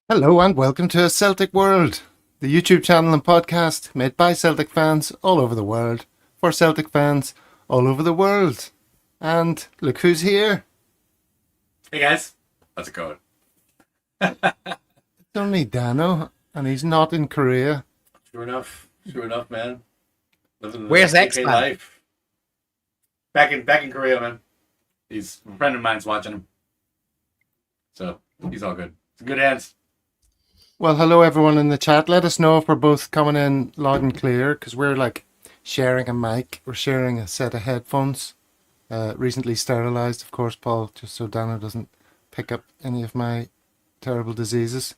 Hello and welcome to Celtic World, the YouTube channel and podcast made by Celtic fans all over the world, for Celtic fans all over the world. And look who's here. Hey guys, how's it going? It's only Dano, and he's not in Korea. Sure enough, man. Living the Where's KK X-Man? life. Back in Korea, man. He's a friend of mine's watching him, so he's all good. It's in good hands. Well, hello everyone in the chat. Let us know if we're both coming in loud and clear, because we're like sharing a mic. We're sharing a set of headphones, recently sterilized, of course, Paul, just so Dano doesn't pick up any of my terrible diseases.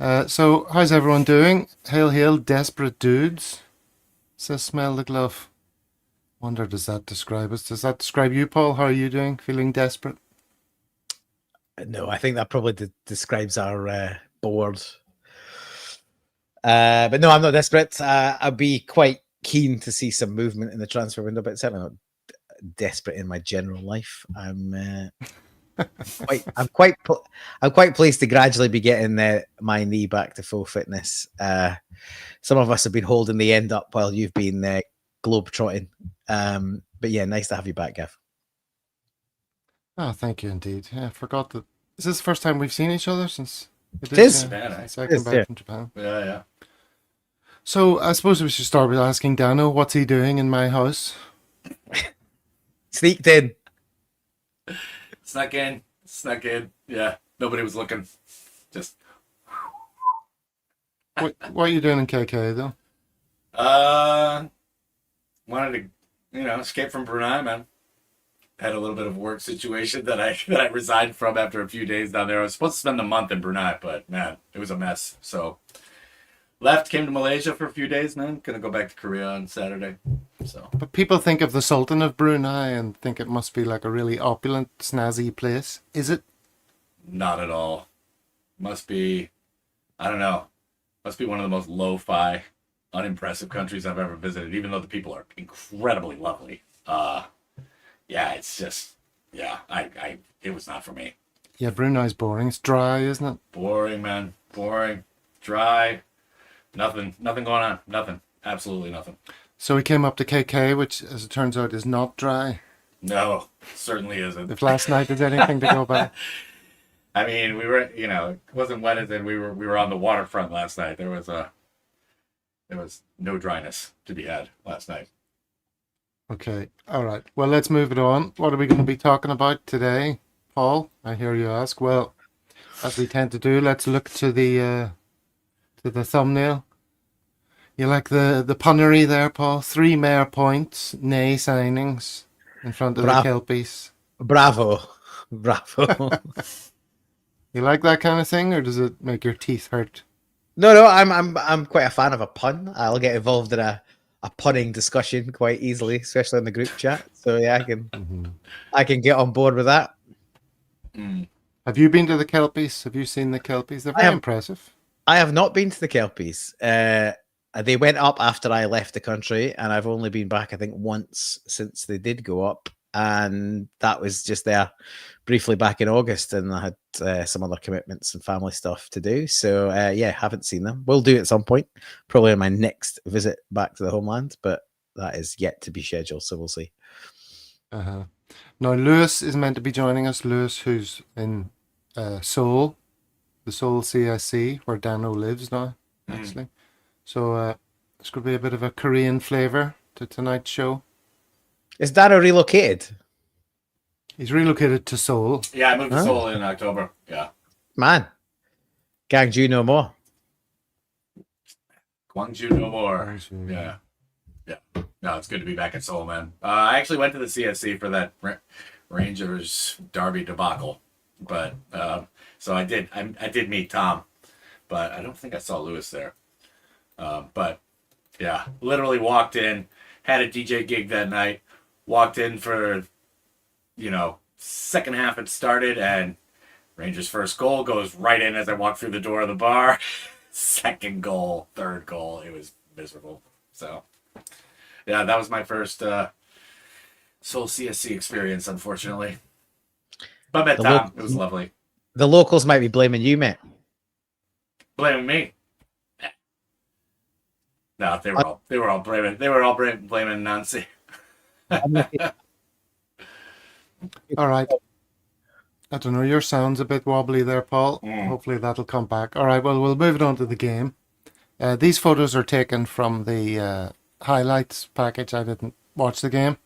So, how's everyone doing? Hail, hail, desperate dudes. Says smell the glove. Wonder, does that describe us? Does that describe you, Paul? How are you doing? Feeling desperate? No, I think that probably describes our board. But no, I'm not desperate. I'd be quite keen to see some movement in the transfer window, but certainly not desperate in my general life. I'm quite pleased to gradually be getting my knee back to full fitness. Some of us have been holding the end up while you've been globe trotting. But yeah, nice to have you back, Gav. Oh, thank you indeed. Yeah, I forgot that. Is this the first time we've seen each other since It is. since I came back from Japan? Yeah. So I suppose we should start with asking Dano, what's he doing in my house? Sneaked in. Snuck in. Yeah, nobody was looking. Just What are you doing in KK though? wanted to, escape from Brunei, man. Had a little bit of work situation that I resigned from after a few days down there. I was supposed to spend a month in Brunei, but man, it was a mess. So left, came to Malaysia for a few days, man. Gonna go back to Korea on Saturday. So But people think of the Sultan of Brunei and think it must be like a really opulent, snazzy place. Is it? not at all. Must be, I don't know. Must be one of the most lo-fi, unimpressive countries I've ever visited, even though the people are incredibly lovely. Yeah, it's just, yeah, it was not for me. Yeah, Brunei's boring. It's dry, isn't it? Boring, man. Boring. Dry. Nothing going on. Nothing. Absolutely nothing. So we came up to KK, which, as it turns out, is not dry. No, certainly isn't. If last night did anything to go by. I mean, we were, it wasn't Wednesday. We were on the waterfront last night. There was no dryness to be had last night. Okay, all right. Well, let's move it on. What are we going to be talking about today, Paul? I hear you ask. Well, as we tend to do, let's look to the thumbnail. You like the punnery there, Paul? 3 Mayor points, nay signings in front of the Kelpies. Bravo. You like that kind of thing, or does it make your teeth hurt? No, I'm quite a fan of a pun. I'll get involved in a punning discussion quite easily, especially in the group chat. So yeah, I can get on board with that. Have you been to the Kelpies? Have you seen the Kelpies? They're very impressive. I have not been to the Kelpies. They went up after I left the country, and I've only been back, I think, once since they did go up. And that was just there briefly back in August, and I had some other commitments and family stuff to do. So yeah, haven't seen them. We'll do at some point, probably on my next visit back to the homeland, but that is yet to be scheduled, so we'll see. Now Lewis is meant to be joining us. Lewis, who's in Seoul, the Seoul CSC, where Dano lives now, actually. So it's going to be a bit of a Korean flavour to tonight's show. Is Dano relocated? He's relocated to Seoul. Yeah, I moved to Seoul in October. Yeah. Man, Gangju no more. Gwangju no more. Yeah. No, it's good to be back in Seoul, man. I actually went to the CSC for that Rangers Derby debacle, but so I did meet Tom, but I don't think I saw Lewis there. But yeah, literally walked in, had a DJ gig that night, walked in for, second half had started, and Rangers' first goal goes right in as I walk through the door of the bar. Second goal, third goal, it was miserable. So yeah, that was my first Seoul CSC experience, unfortunately. But met Tom. It was lovely. The locals might be blaming you, mate. Blaming me. No, they were all blaming Nancy. I'm looking- All right. I don't know. Your sound's a bit wobbly there, Paul. Mm. Hopefully that'll come back. All right. Well, we'll move it on to the game. These photos are taken from the highlights package. I didn't watch the game.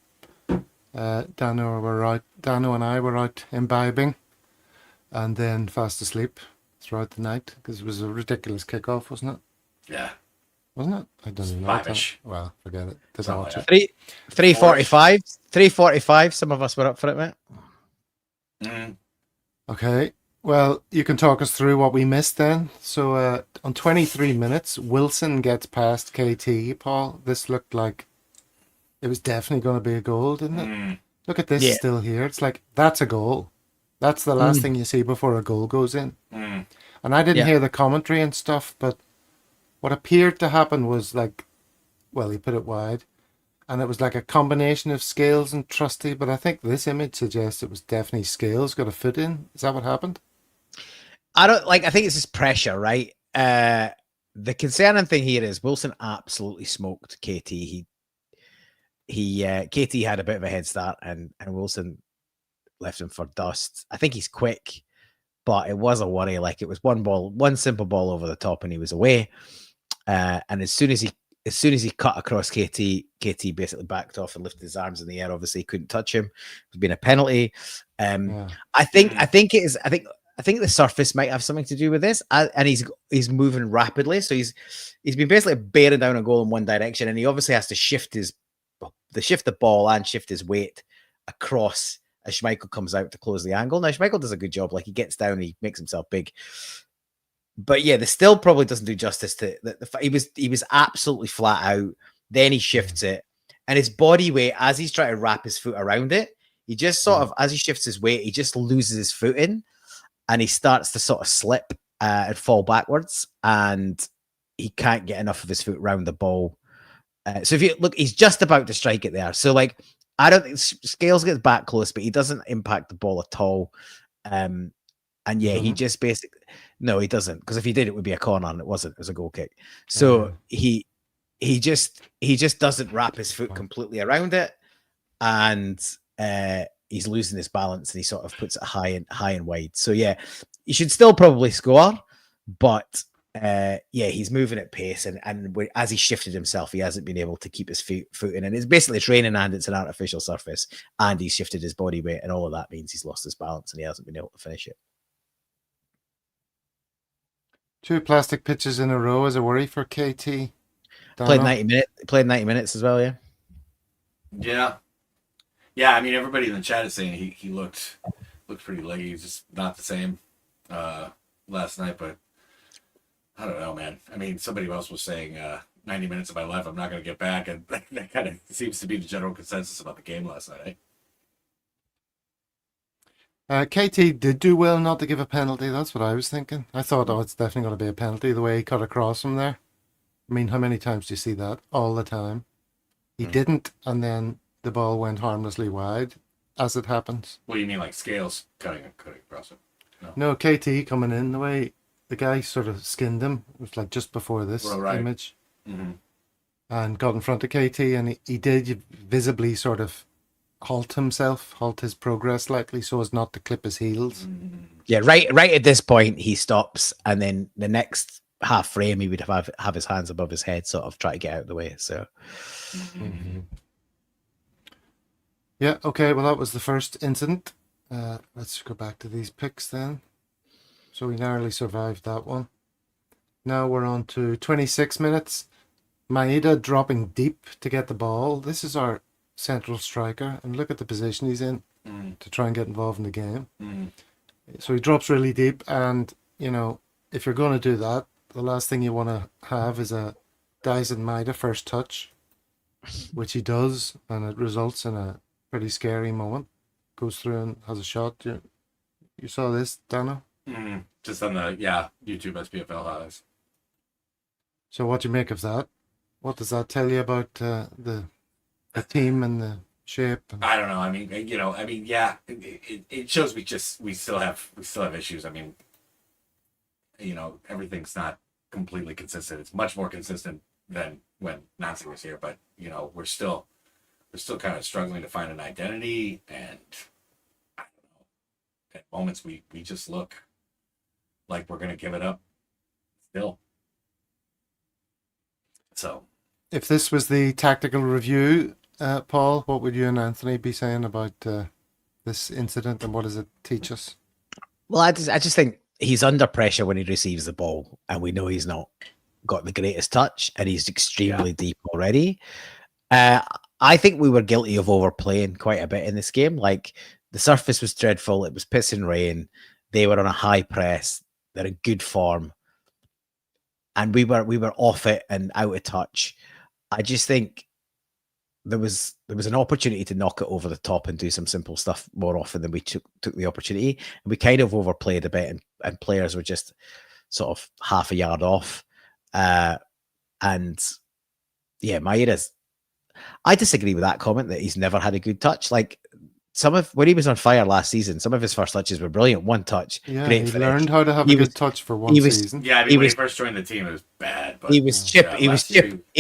Dano and I were out imbibing, and then fast asleep throughout the night because it was a ridiculous kickoff, wasn't it? Yeah. Wasn't it? I don't even know. what time- Five-ish. Well, forget it. Didn't Something watch like it. 3:45. 3:45. Some of us were up for it, mate. Mm. Okay. Well, you can talk us through what we missed then. So on 23 minutes, Wilson gets past KT, Paul. This looked like it was definitely going to be a goal, didn't it? Mm. Look at this Yeah. still here. It's like, that's a goal. That's the last thing you see before a goal goes in. Mm. And I didn't Yeah. hear the commentary and stuff, but what appeared to happen was like, well, he put it wide. And it was like a combination of Scales and Trusty, but I think this image suggests it was definitely Scales got a foot in. Is that what happened? I think it's just pressure, right? The concerning thing here is Wilson absolutely smoked KT. KT had a bit of a head start, and Wilson left him for dust. I think he's quick, but it was a worry. Like, it was one simple ball over the top, and he was away. And as soon as he cut across KT basically backed off and lifted his arms in the air. Obviously, he couldn't touch him. It's been a penalty. Yeah. I think the surface might have something to do with this, and he's moving rapidly. So he's been basically bearing down a goal in one direction, and he obviously has to shift the ball and shift his weight across as Schmeichel comes out to close the angle. Now Schmeichel does a good job. Like, he gets down, and he makes himself big. But yeah, the still probably doesn't do justice to he was absolutely flat out. Then he shifts it, and his body weight, as he's trying to wrap his foot around it, he just sort of, as he shifts his weight, he just loses his footing, and he starts to sort of slip and fall backwards, and he can't get enough of his foot around the ball. So if you look, he's just about to strike it there. So, like, I don't think Scales gets back close, but he doesn't impact the ball at all. And yeah, he just basically, no, he doesn't, because if he did, it would be a corner, and it wasn't. It was a goal kick. So he just doesn't wrap his foot completely around it, and he's losing his balance, and he sort of puts it high and wide. So yeah, he should still probably score, but yeah, he's moving at pace, and as he shifted himself, he hasn't been able to keep his foot in, and it's basically training, and it's an artificial surface, and he's shifted his body weight, and all of that means he's lost his balance, and he hasn't been able to finish it. 2 plastic pitches in a row is a worry for KT. Played 90 minutes. Played 90 minutes as well. Yeah. Yeah. I mean, everybody in the chat is saying he looked pretty leggy. He's just not the same last night. But I don't know, man. I mean, somebody else was saying 90 minutes of my life I'm not going to get back, and that kind of seems to be the general consensus about the game last night. Eh? KT did do well not to give a penalty. That's what I was thinking. I thought, it's definitely going to be a penalty the way he cut across from there. I mean, how many times do you see that? All the time. He didn't, and then the ball went harmlessly wide, as it happens. What do you mean, like Scales cutting across it? No, KT coming in, the way the guy sort of skinned him. It was like just before this image. Mm-hmm. And got in front of KT, and he did visibly sort of halt his progress slightly so as not to clip his heels. Yeah, right at this point he stops, and then the next half frame he would have his hands above his head, sort of try to get out of the way. So yeah, okay, well, that was the first incident. Let's go back to these picks then. So we narrowly survived that one. Now we're on to 26 minutes. Maeda dropping deep to get the ball. This is our central striker, and look at the position he's in to try and get involved in the game. So he drops really deep, and if you're going to do that, the last thing you want to have is a Dyson Maeda first touch, which he does, and it results in a pretty scary moment. Goes through and has a shot. You saw this, Dano? Just on the YouTube SPFL highlights. So what do you make of that? What does that tell you about the team and the shape? I don't know. I mean, yeah, it shows we still have issues. I mean, everything's not completely consistent. It's much more consistent than when Nancy was here, but we're still kind of struggling to find an identity, and I don't know. At moments we just look like we're gonna give it up still. So If this was the tactical review, Paul, what would you and Anthony be saying about this incident, and what does it teach us? Well, I just think he's under pressure when he receives the ball, and we know he's not got the greatest touch, and he's extremely deep already. I think we were guilty of overplaying quite a bit in this game. Like, the surface was dreadful. It was pissing rain. They were on a high press. They're in good form, and we were off it and out of touch. I just think there was an opportunity to knock it over the top and do some simple stuff more often than we took the opportunity. And we kind of overplayed a bit, and players were just sort of half a yard off. And yeah, I disagree with that comment that he's never had a good touch. Like, when he was on fire last season, some of his first touches were brilliant. One touch, Yeah, great he finish. learned how to have a good touch for one season. Yeah, I mean, when he first joined the team, it was bad. But he was he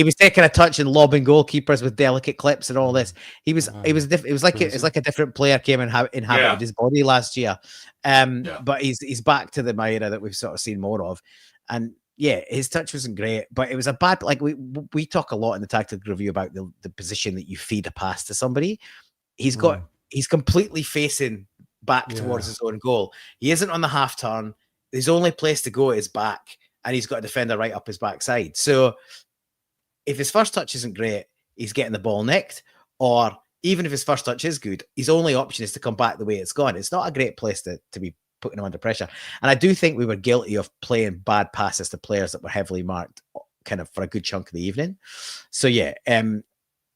was taking a touch and lobbing goalkeepers with delicate clips and all this. It was like a different player came and inhabited his body last year. But he's back to the Maeda that we've sort of seen more of. And yeah, his touch wasn't great, but it was a bad, like we talk a lot in the tactical review about the position that you feed a pass to somebody. He's completely facing back towards his own goal. He isn't on the half turn. His only place to go is back, and he's got a defender right up his backside. So if his first touch isn't great, he's getting the ball nicked, or even if his first touch is good, his only option is to come back the way it's gone. It's not a great place to be putting him under pressure. And I do think we were guilty of playing bad passes to players that were heavily marked kind of for a good chunk of the evening. So yeah,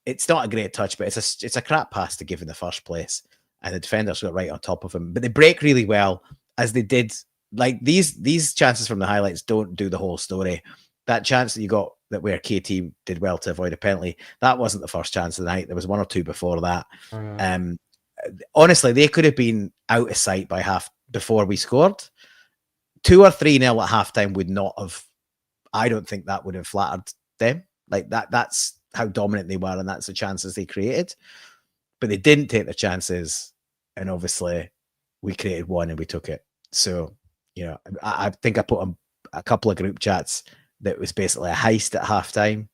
it's not a great touch, but it's a crap pass to give in the first place, and the defenders got right on top of him. But they break really well, as they did. Like, these chances from the highlights don't do the whole story. That chance that you got where KT did well to avoid a penalty, that wasn't the first chance of the night. There was one or two before that. Honestly, they could have been out of sight before we scored. 2 or 3-0 at halftime would not have. I don't think that would have flattered them. Like that's how dominant they were, and that's the chances they created. But they didn't take the chances, and obviously we created one and we took it. So, I think I put a couple of group chats that was basically a heist at halftime.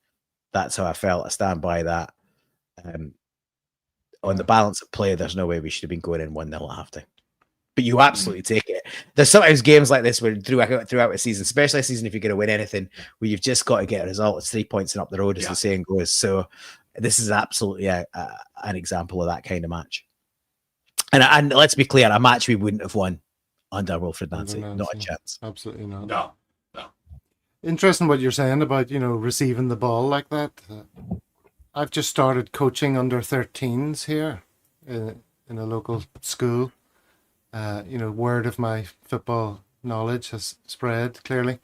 That's how I felt. I stand by that. On the balance of play, there's no way we should have been going in 1-0 at halftime. But you absolutely take it. There's sometimes games like this where throughout a season, especially a season if you're going to win anything, where you've just got to get a result. It's 3 points and up the road, as the saying goes. So this is absolutely an example of that kind of match. And let's be clear, a match we wouldn't have won under Wilfred Nancy. Not a chance. Absolutely not. No. Interesting what you're saying about, receiving the ball like that. I've just started coaching under 13s here in a local school. Word of my football knowledge has spread clearly,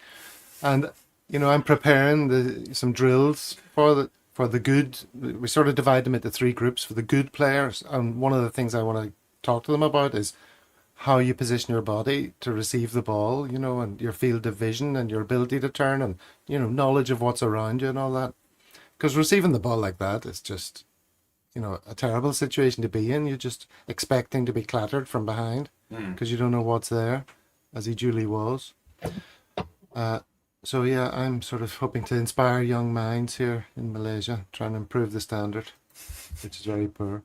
and I'm preparing some drills for the good. We sort of divide them into 3 groups for the good players, and one of the things I want to talk to them about is how you position your body to receive the ball, and your field of vision and your ability to turn, and knowledge of what's around you and all that. Because receiving the ball like that is just a terrible situation to be in. You're just expecting to be clattered from behind because you don't know what's there, as he duly was. So yeah, I'm sort of hoping to inspire young minds here in Malaysia, trying to improve the standard, which is very poor.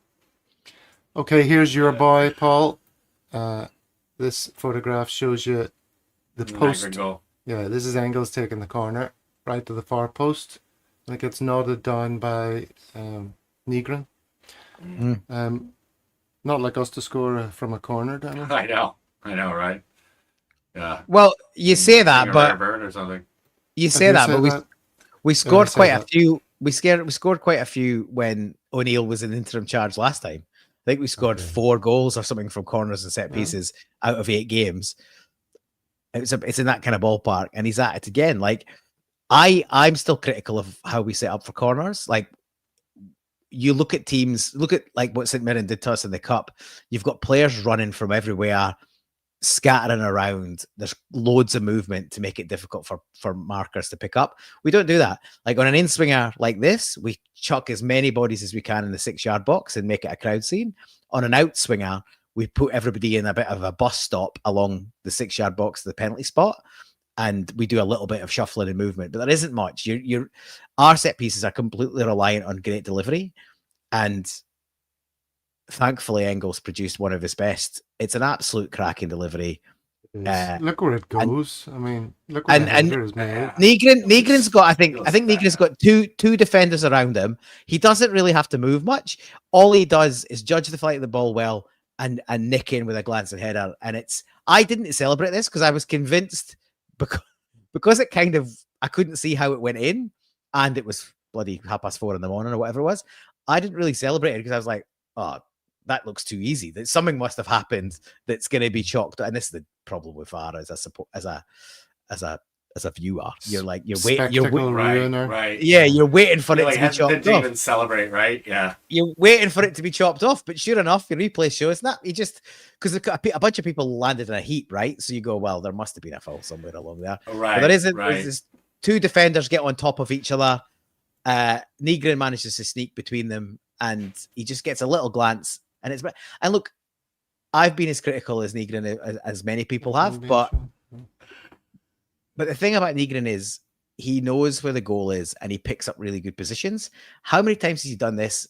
Okay, here's your boy, Paul. This photograph shows you the post. Yeah, this is Engels taking the corner right to the far post, and it gets nodded down by Negrin. Not like us to score from a corner, Daniel. I know, right? Yeah. Well, you say that, but or something. You say that, but we scored quite a few. We scored quite a few when O'Neill was in interim charge last time. I think we scored 4 goals or something from corners and set pieces out of 8 games. It's in that kind of ballpark, and he's at it again. Like, I'm still critical of how we set up for corners. Like, you look at teams, like what St Mirren did to us in the cup. You've got players running from everywhere. scattering around. There's loads of movement to make it difficult for markers to pick up. We don't do that. Like on an in-swinger like this, we chuck as many bodies as we can in the 6-yard box and make it a crowd scene. On an out-swinger, we put everybody in a bit of a bus stop along the 6-yard box to the penalty spot, and we do a little bit of shuffling and movement, but there isn't much. Our set pieces are completely reliant on great delivery, and thankfully Engels produced one of his best. It's an absolute cracking delivery. Look where it goes. I mean, look where the header is made. Negrin's got, I think Negrin's got two defenders around him. He doesn't really have to move much. All he does is judge the flight of the ball well and nick in with a glancing header. And I didn't celebrate this because I was convinced because it kind of, I couldn't see how it went in, and it was bloody 4:30 in the morning or whatever it was. I didn't really celebrate it because I was like, oh, that looks too easy. That something must have happened that's going to be chalked. And this is the problem with VAR as a viewer. You're waiting, right. Yeah, you're waiting for it to be chopped off. Even celebrate, right? Yeah, you're waiting for it to be chopped off. But sure enough, your replay shows that you just because a bunch of people landed in a heap, right? So you go, well, there must have been a foul somewhere along there. Right, but there isn't. Right. There's two defenders get on top of each other. Negrin manages to sneak between them, and he just gets a little glance. And look, I've been as critical as Negrin as many people have, but the thing about Negrin is he knows where the goal is and he picks up really good positions. How many times has he done this?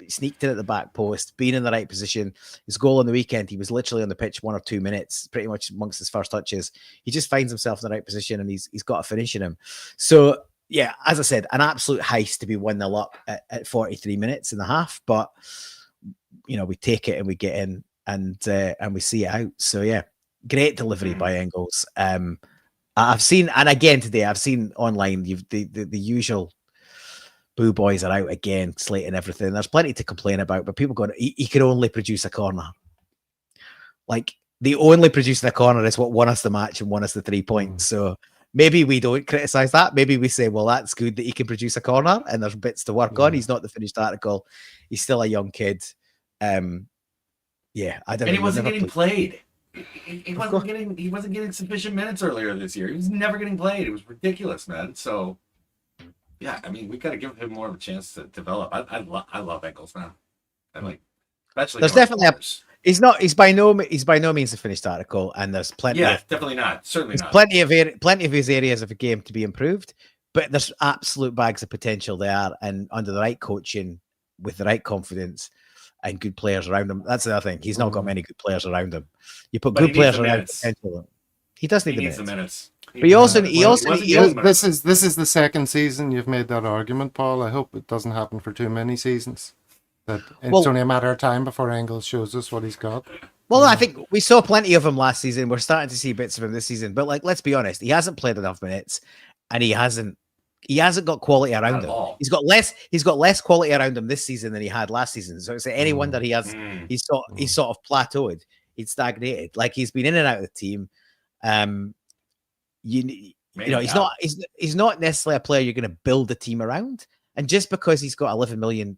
Sneaked in at the back post, been in the right position. His goal on the weekend, he was literally on the pitch 1 or 2 minutes, pretty much amongst his first touches. He just finds himself in the right position and he's got a finish in him. So yeah, as I said, an absolute heist to be 1-0 up at 43 minutes and a half, but we take it and we get in and we see it out. So yeah, great delivery by Engels. I've seen, and again today, I've seen online the usual boo boys are out again, slating everything. There's plenty to complain about, but people going, he can only produce a corner. Like the only producing a corner is what won us the match and won us the 3 points. So maybe we don't criticize that. Maybe we say, well, that's good that he can produce a corner and there's bits to work on. He's not the finished article. He's still a young kid. I don't know. And he wasn't getting played. He wasn't getting sufficient minutes earlier this year. He was never getting played. It was ridiculous, man. So yeah, I mean, we got to give him more of a chance to develop. I love Engels, man. I like, especially there's definitely he's by no means a finished article, and there's plenty. Yeah, definitely not. Certainly not. Plenty of his areas of the game to be improved, but there's absolute bags of potential there, and under the right coaching, with the right confidence and good players around him. That's the other thing. He's not got many good players around him. You put good players around potential. He does need the minutes. But he also this is the second season you've made that argument, Paul. I hope it doesn't happen for too many seasons. That it's only a matter of time before Engels shows us what he's got. Well, I think we saw plenty of him last season. We're starting to see bits of him this season. But let's be honest, he hasn't played enough minutes, and he hasn't got quality around him. He's got less quality around him this season than he had last season. So it's any wonder he's sort of plateaued. He's stagnated. Like he's been in and out of the team. He's not necessarily a player you're going to build a team around. And just because he's got £11 million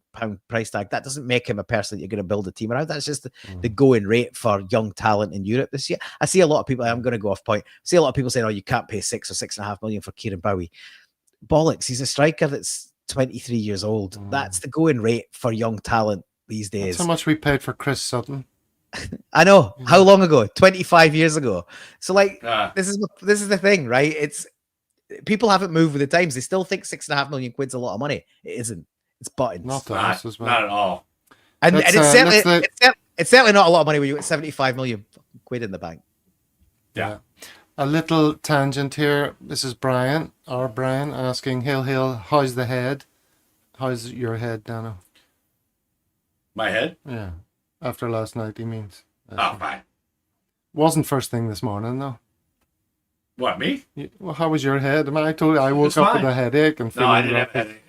price tag, that doesn't make him a person that you're going to build a team around. That's just the going rate for young talent in Europe this year. I see a lot of people, I'm going to go off point. I see a lot of people saying, oh, you can't pay 6 or 6.5 million for Kieran Bowie. Bollocks. He's a striker that's 23 years old. That's the going rate for young talent these days. That's how much we paid for Chris Sutton. I know. How long ago? 25 years ago. So this is the thing, right? It's people haven't moved with the times. They still think 6.5 million quid's a lot of money. It isn't. It's buttons. Not at all. And it's certainly not a lot of money when you get 75 million quid in the bank. Yeah. A little tangent here. This is Brian, asking, Hill, how's the head? How's your head, Dano? My head? Yeah. After last night, he means. Fine. Wasn't first thing this morning, though. What, me? Well, how was your head? I told you I woke up with a headache and feeling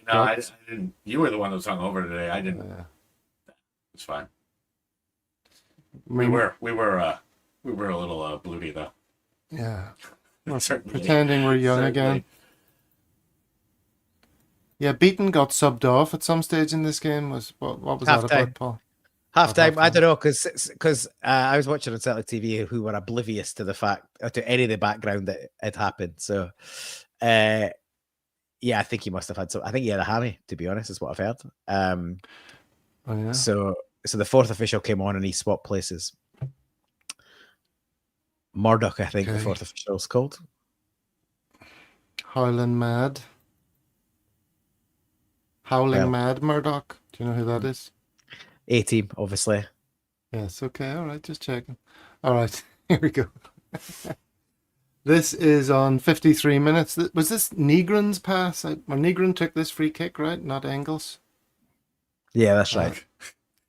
I didn't. You were the one that was hungover today. I didn't. It's fine. We were a little bloody though. Yeah. Well, pretending we're young again. Yeah, Beaton got subbed off at some stage in this game. What was that about, Paul? Half time, I halftime? don't know, because I was watching on Celtic TV who were oblivious to the fact, or to any of the background that it happened. So, yeah, I think he must have had some. I think he had a hammy, to be honest, is what I've heard. Oh yeah. So the fourth official came on and he swapped places. Murdoch, I think the Okay. fourth official is called. Howling Mad. Howling Well. Mad Murdoch. Do you know who that is? A-team, obviously. Yes, okay, all right, just checking. All right, here we go. This is on 53 minutes. Was this Negron's pass? Negron took this free kick, right? Not Engels. Yeah, that's right.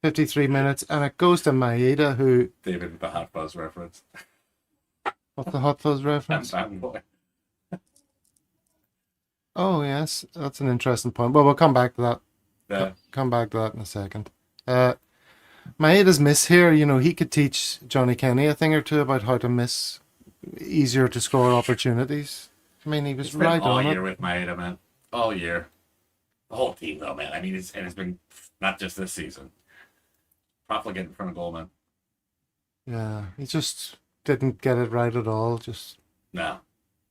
53 minutes, and it goes to Maeda, who... David with the Hot Fuzz reference. What's the Hot Fuzz reference? Fanboy. Oh, yes, that's an interesting point. Well, we'll come back to that. Yeah. Come back to that in a second. Maeda's miss here, you know, he could teach Johnny Kenny a thing or two about how to miss easier to score opportunities. I mean, he was It's been right all on year it. with Maeda, man. All year. The whole team, though, man. I mean, it's been not just this season. Profligate in front of goal, man. Yeah, he just didn't get it right at all. Just No.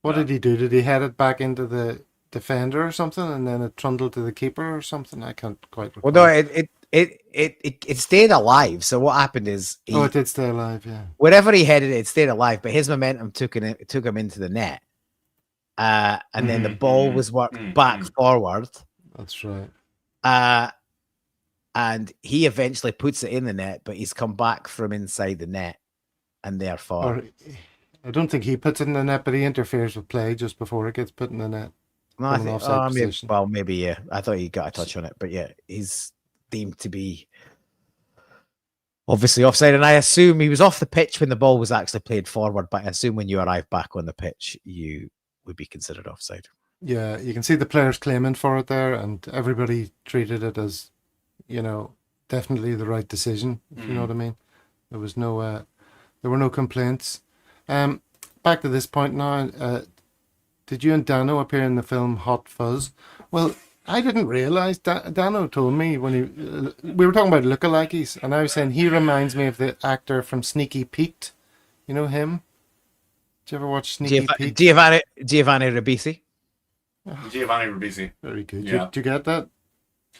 what No. did he do? Did he head it back into the defender or something, and then it trundled to the keeper or something? I can't quite recall. Well, no, it stayed alive. So what happened is it did stay alive. Yeah. wherever he headed, it stayed alive. But his momentum took him into the net, and then the ball was worked back forward. That's right. And he eventually puts it in the net, but he's come back from inside the net, and therefore, Or I don't think he puts it in the net, but he interferes with play just before it gets put in the net. no, I from an think, offside maybe, position. well, maybe yeah. I thought he got a touch on it, but yeah, he's deemed to be obviously offside, and I assume he was off the pitch when the ball was actually played forward. But I assume when you arrive back on the pitch, you would be considered offside. Yeah, you can see the players claiming for it there, and everybody treated it as, you know, definitely the right decision. If you know what I mean. There was no, there were no complaints. Back to this point now. Did you and Dano appear in the film Hot Fuzz? Well, I didn't realize. Dano told me when we were talking about lookalikes, and I was saying he reminds me of the actor from Sneaky Pete. You know him? Did you ever watch Sneaky Pete? Giovanni Ribisi. Giovanni Ribisi. Very good. Yeah. Did you get that?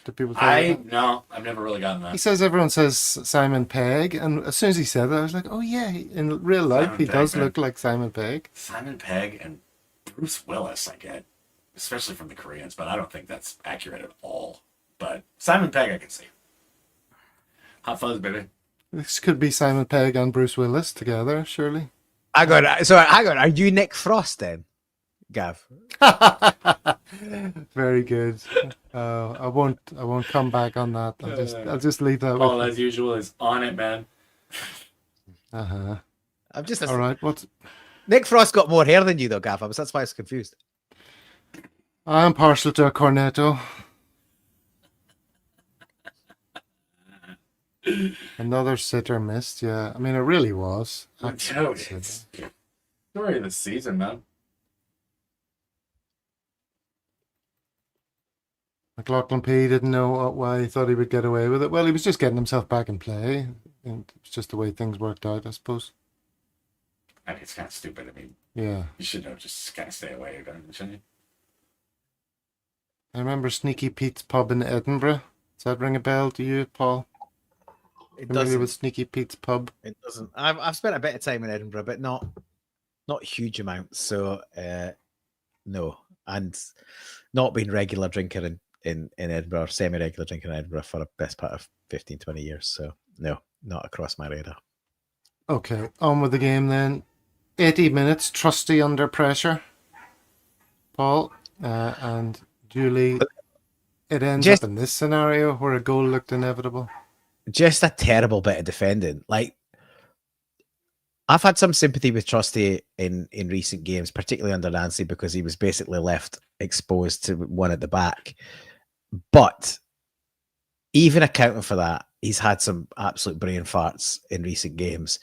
Do people tell you that? No, I've never really gotten He that. says everyone says Simon Pegg, and as soon as he said that, I was like, oh yeah, in real life Simon he Pegg, does man. look like Simon Pegg. Simon Pegg and Bruce Willis, I get, especially from the Koreans, but I don't think that's accurate at all. But Simon Pegg, I can see. Hot Fuzz, baby. This could be Simon Pegg and Bruce Willis together, surely. Hang on. Are you Nick Frost then, Gav? Very good. I won't come back on that. I'll just leave that Paul, with as usual, is on it, man. you. Uh-huh. I'm just All right. What? Nick Frost got more hair than you though, Gav. That's why I was confused. I'm partial to a cornetto. Another sitter missed, yeah. I mean, it really was. Dude, it's story of the season, man. McLaughlin P didn't know why he thought he would get away with it. Well, he was just getting himself back in play, and it's just the way things worked out, I suppose. I mean, it's kind of stupid. I mean, Yeah. you should know, just kind of stay away, shouldn't you? I remember Sneaky Pete's pub in Edinburgh. Does that ring a bell to you, Paul? It Familiar doesn't. with Sneaky Pete's pub? It doesn't. I've spent a bit of time in Edinburgh, but not huge amounts. So no, and not been regular drinker in Edinburgh, or semi-regular drinker in Edinburgh for the best part of 15, 20 years. So no, not across my radar. Okay, on with the game then. 80 minutes, Trusty under pressure. Paul, and Julie, it ends up in this scenario where a goal looked inevitable. Just a terrible bit of defending. Like, I've had some sympathy with Trusty in recent games, particularly under Nancy, because he was basically left exposed to one at the back. But even accounting for that, he's had some absolute brain farts in recent games.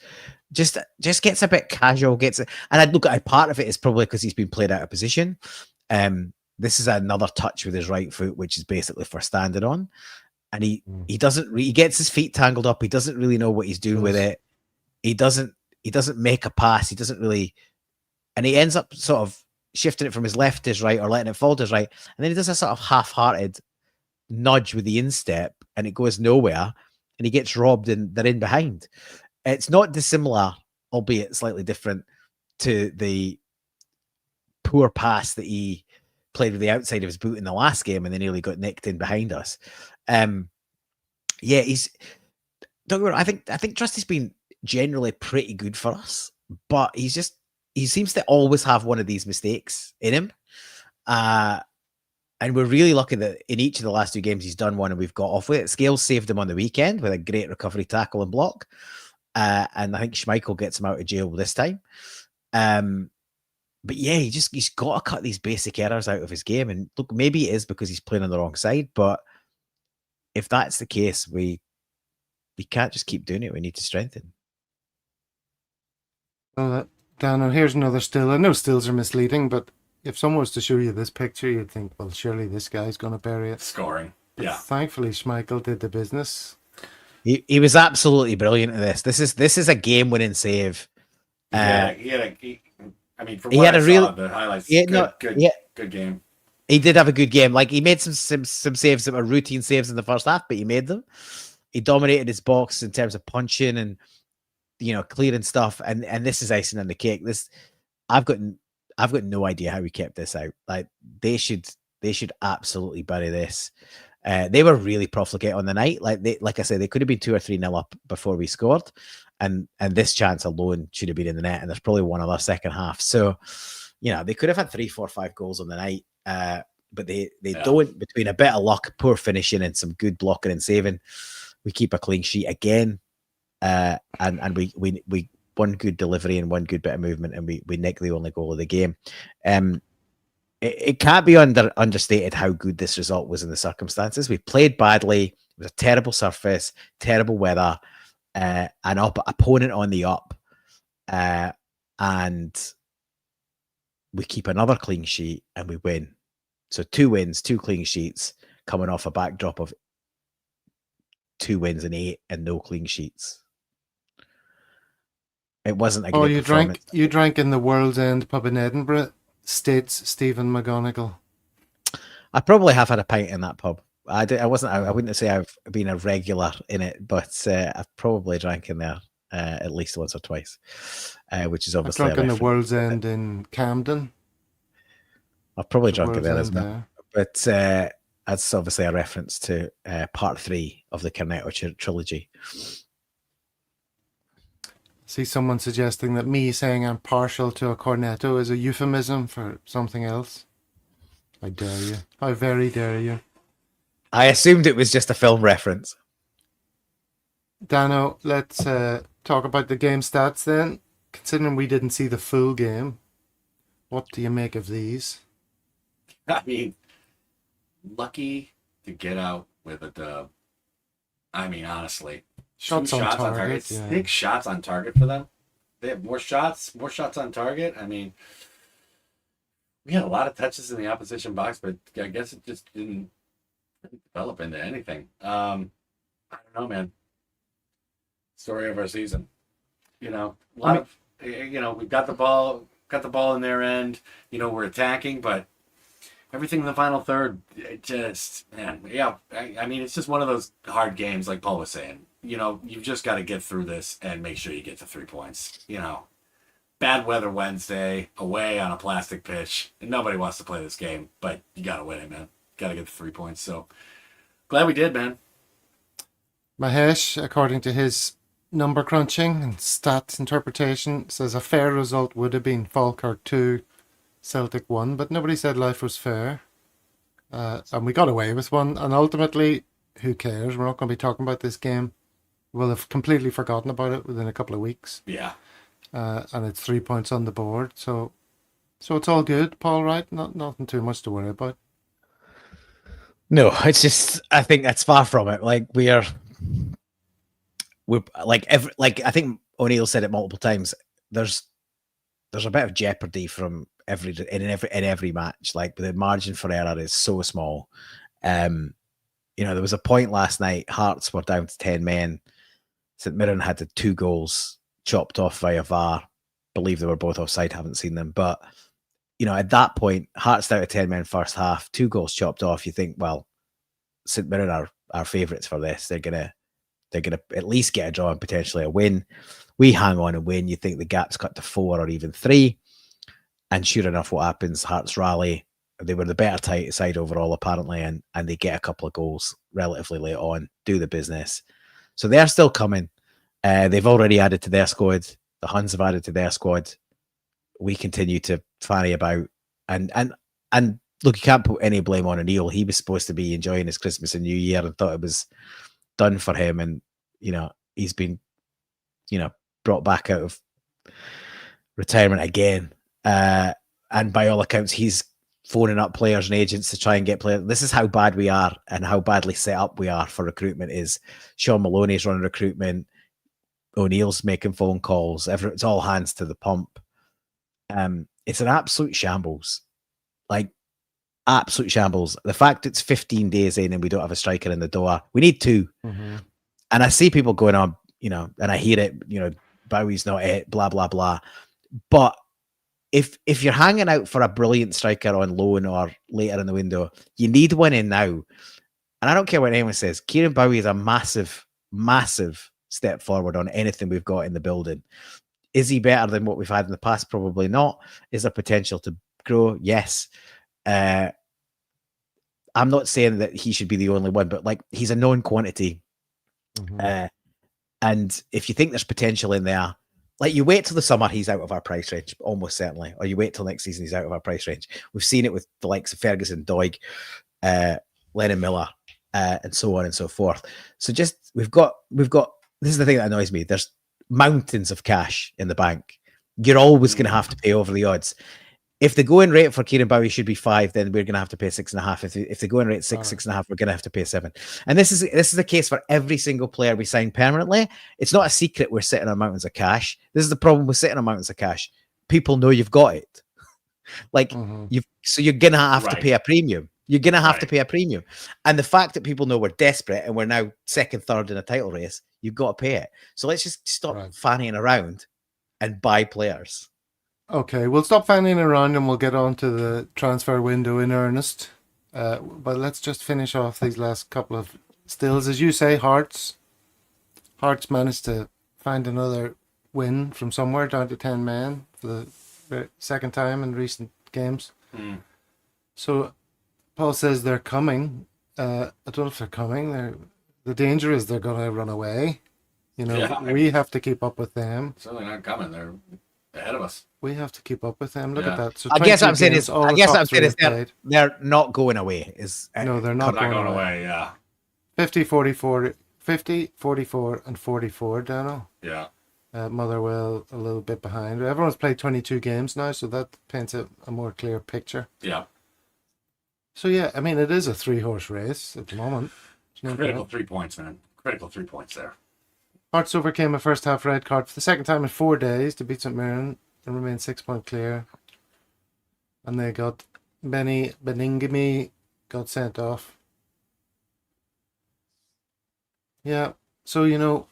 Just gets a bit casual, and I'd look at part of it is probably because he's been played out of position. This is another touch with his right foot, which is basically for standing on. and he doesn't. He gets his feet tangled up. He doesn't really know what he's doing with it. He doesn't make a pass. He doesn't really, and he ends up sort of shifting it from his left to his right or letting it fall to his right, and then he does a sort of half-hearted nudge with the instep, and it goes nowhere, and he gets robbed, and they're in behind. It's not dissimilar, albeit slightly different, to the poor pass that he played with the outside of his boot in the last game, and they nearly got nicked in behind us. Yeah, he's. Don't get me wrong, I think Trusty's been generally pretty good for us, but he seems to always have one of these mistakes in him. And we're really lucky that in each of the last two games he's done one and we've got off with it. Scales saved him on the weekend with a great recovery tackle and block. And I think Schmeichel gets him out of jail this time. But yeah, he's got to cut these basic errors out of his game. And look, maybe it is because he's playing on the wrong side, but if that's the case, we can't just keep doing it. We need to strengthen. Well, Dan, here's another still. I know stills are misleading, but if someone was to show you this picture, you'd think, well, surely this guy's going to bury it. Scoring. But yeah. Thankfully, Schmeichel did the business. He was absolutely brilliant at this. This is a game-winning save. I mean, from what I saw, the highlights, good game. He did have a good game. Like, he made some saves that were routine saves in the first half, but he made them. He dominated his box in terms of punching and, clearing stuff. And this is icing on the cake. I've got no idea how we kept this out. Like, they should absolutely bury this. They were really profligate on the night. Like I said, they could have been 2 or 3-0 up before we scored, and this chance alone should have been in the net. And there's probably one other second half. So, they could have had 3, 4, 5 goals on the night, but they don't. Between a bit of luck, poor finishing, and some good blocking and saving, we keep a clean sheet again. And we one good delivery and one good bit of movement, and we nick the only goal of the game. It can't be understated how good this result was in the circumstances. We played badly. It was a terrible surface, terrible weather, an opponent on the up, and we keep another clean sheet and we win. So 2 wins, 2 clean sheets, coming off a backdrop of 2 wins and 8 and no clean sheets. It wasn't a great performance. You drank in the World's End pub in Edinburgh, states Stephen McGonigal. I probably have had a pint in that pub. I wouldn't say I've been a regular in it, but I've probably drank in there at least once or twice, which is obviously I drank in the World's End in Camden. I've probably drunk it there as well. But that's obviously a reference to part 3 of the Cornetto trilogy. See someone suggesting that me saying I'm partial to a cornetto is a euphemism for something else. I dare you. How very dare you. I assumed it was just a film reference. Dano, let's talk about the game stats then. Considering we didn't see the full game, what do you make of these? I mean, lucky to get out with a dub. I mean, honestly. Shots on target. Yeah. 6 shots on target for them. They have more shots on target. I mean, we had a lot of touches in the opposition box, but I guess it just didn't develop into anything. I don't know, man. Story of our season. We've got the ball in their end. We're attacking, but everything in the final third, it just, man, yeah. I mean, it's just one of those hard games, like Paul was saying. You've just got to get through this and make sure you get to 3 points. Bad weather Wednesday, away on a plastic pitch, and nobody wants to play this game, but you got to win it, man. Got to get the 3 points. So glad we did, man. Mahesh, according to his number crunching and stats interpretation, says a fair result would have been Falkirk 2, Celtic 1, but nobody said life was fair. And we got away with one, and ultimately, who cares? We're not going to be talking about this game. We'll have completely forgotten about it within a couple of weeks. Yeah. And it's 3 points on the board. So it's all good, Paul, right? Nothing too much to worry about. No, it's just, I think that's far from it. Like, we're like, I think O'Neill said it multiple times. There's a bit of jeopardy from every match. Like, the margin for error is so small. there was a point last night. Hearts were down to 10 men. St Mirren had the 2 goals chopped off via VAR. Believe they were both offside. Haven't seen them, but at that point, Hearts down to 10 men first half, 2 goals chopped off. You think, well, St Mirren are our favourites for this. They're gonna at least get a draw and potentially a win. We hang on and win. You think the gap's cut to 4 or even 3, and sure enough, what happens? Hearts rally. They were the better side overall, apparently, and they get a couple of goals relatively late on, do the business. So they're still coming. They've already added to their squad. The Huns have added to their squad. We continue to fanny about. And look, you can't put any blame on O'Neill. He was supposed to be enjoying his Christmas and New Year and thought it was done for him. And, he's been, brought back out of retirement again. And by all accounts, he's phoning up players and agents to try and get players. This is how bad we are and how badly set up we are for recruitment. Is Sean Maloney's running recruitment, O'Neill's making phone calls, it's all hands to the pump. It's an absolute shambles. Like, absolute shambles. The fact it's 15 days in and we don't have a striker in the door. We need 2. Mm-hmm. And I see people going on, and I hear it, Bowie's not it, blah, blah, blah. But if you're hanging out for a brilliant striker on loan or later in the window, you need one in now. And I don't care what anyone says. Kieran Bowie is a massive, massive step forward on anything we've got in the building. Is he better than what we've had in the past? Probably not. Is there potential to grow? Yes. I'm not saying that he should be the only one, but he's a known quantity. Mm-hmm. And if you think there's potential in there, you wait till the summer, he's out of our price range, almost certainly. Or you wait till next season, he's out of our price range. We've seen it with the likes of Ferguson, Doig, Lennon Miller, and so on and so forth. So we've got, this is the thing that annoys me. There's mountains of cash in the bank. You're always going to have to pay over the odds. If the going rate for Kieran Bowie should be 5, then we're going to have to pay 6.5. If the going rate 6.5, we're going to have to pay 7. And this is the case for every single player we sign permanently. It's not a secret we're sitting on mountains of cash. This is the problem with sitting on mountains of cash. People know you've got it. So you're going to have to pay a premium. You're going to have to pay a premium. And the fact that people know we're desperate and we're now 2nd, 3rd in a title race, you've got to pay it. So let's just stop fanning around and buy players. Okay, we'll stop fanning around and we'll get on to the transfer window in earnest. But let's just finish off these last couple of stills. As you say, Hearts managed to find another win from somewhere, down to 10 men for the second time in recent games. Mm. So Paul says they're coming. I don't know if they're coming. The danger is they're going to run away. We have to keep up with them. Certainly not coming. They're ahead of us. We have to keep up with them. Look at that. So I guess what I'm saying is they're not going away. No, they're not going away. Yeah. 50, 44, and 44, Dano. Yeah. Motherwell a little bit behind. Everyone's played 22 games now, so that paints a more clear picture. Yeah. So, yeah, I mean, it is a 3-horse race at the moment. Critical 3 points, man. Critical 3 points there. Hearts overcame a first half red card for the second time in 4 days to beat St Mirren and remain 6-point clear. And they got Benny Beningame got sent off. Yeah, so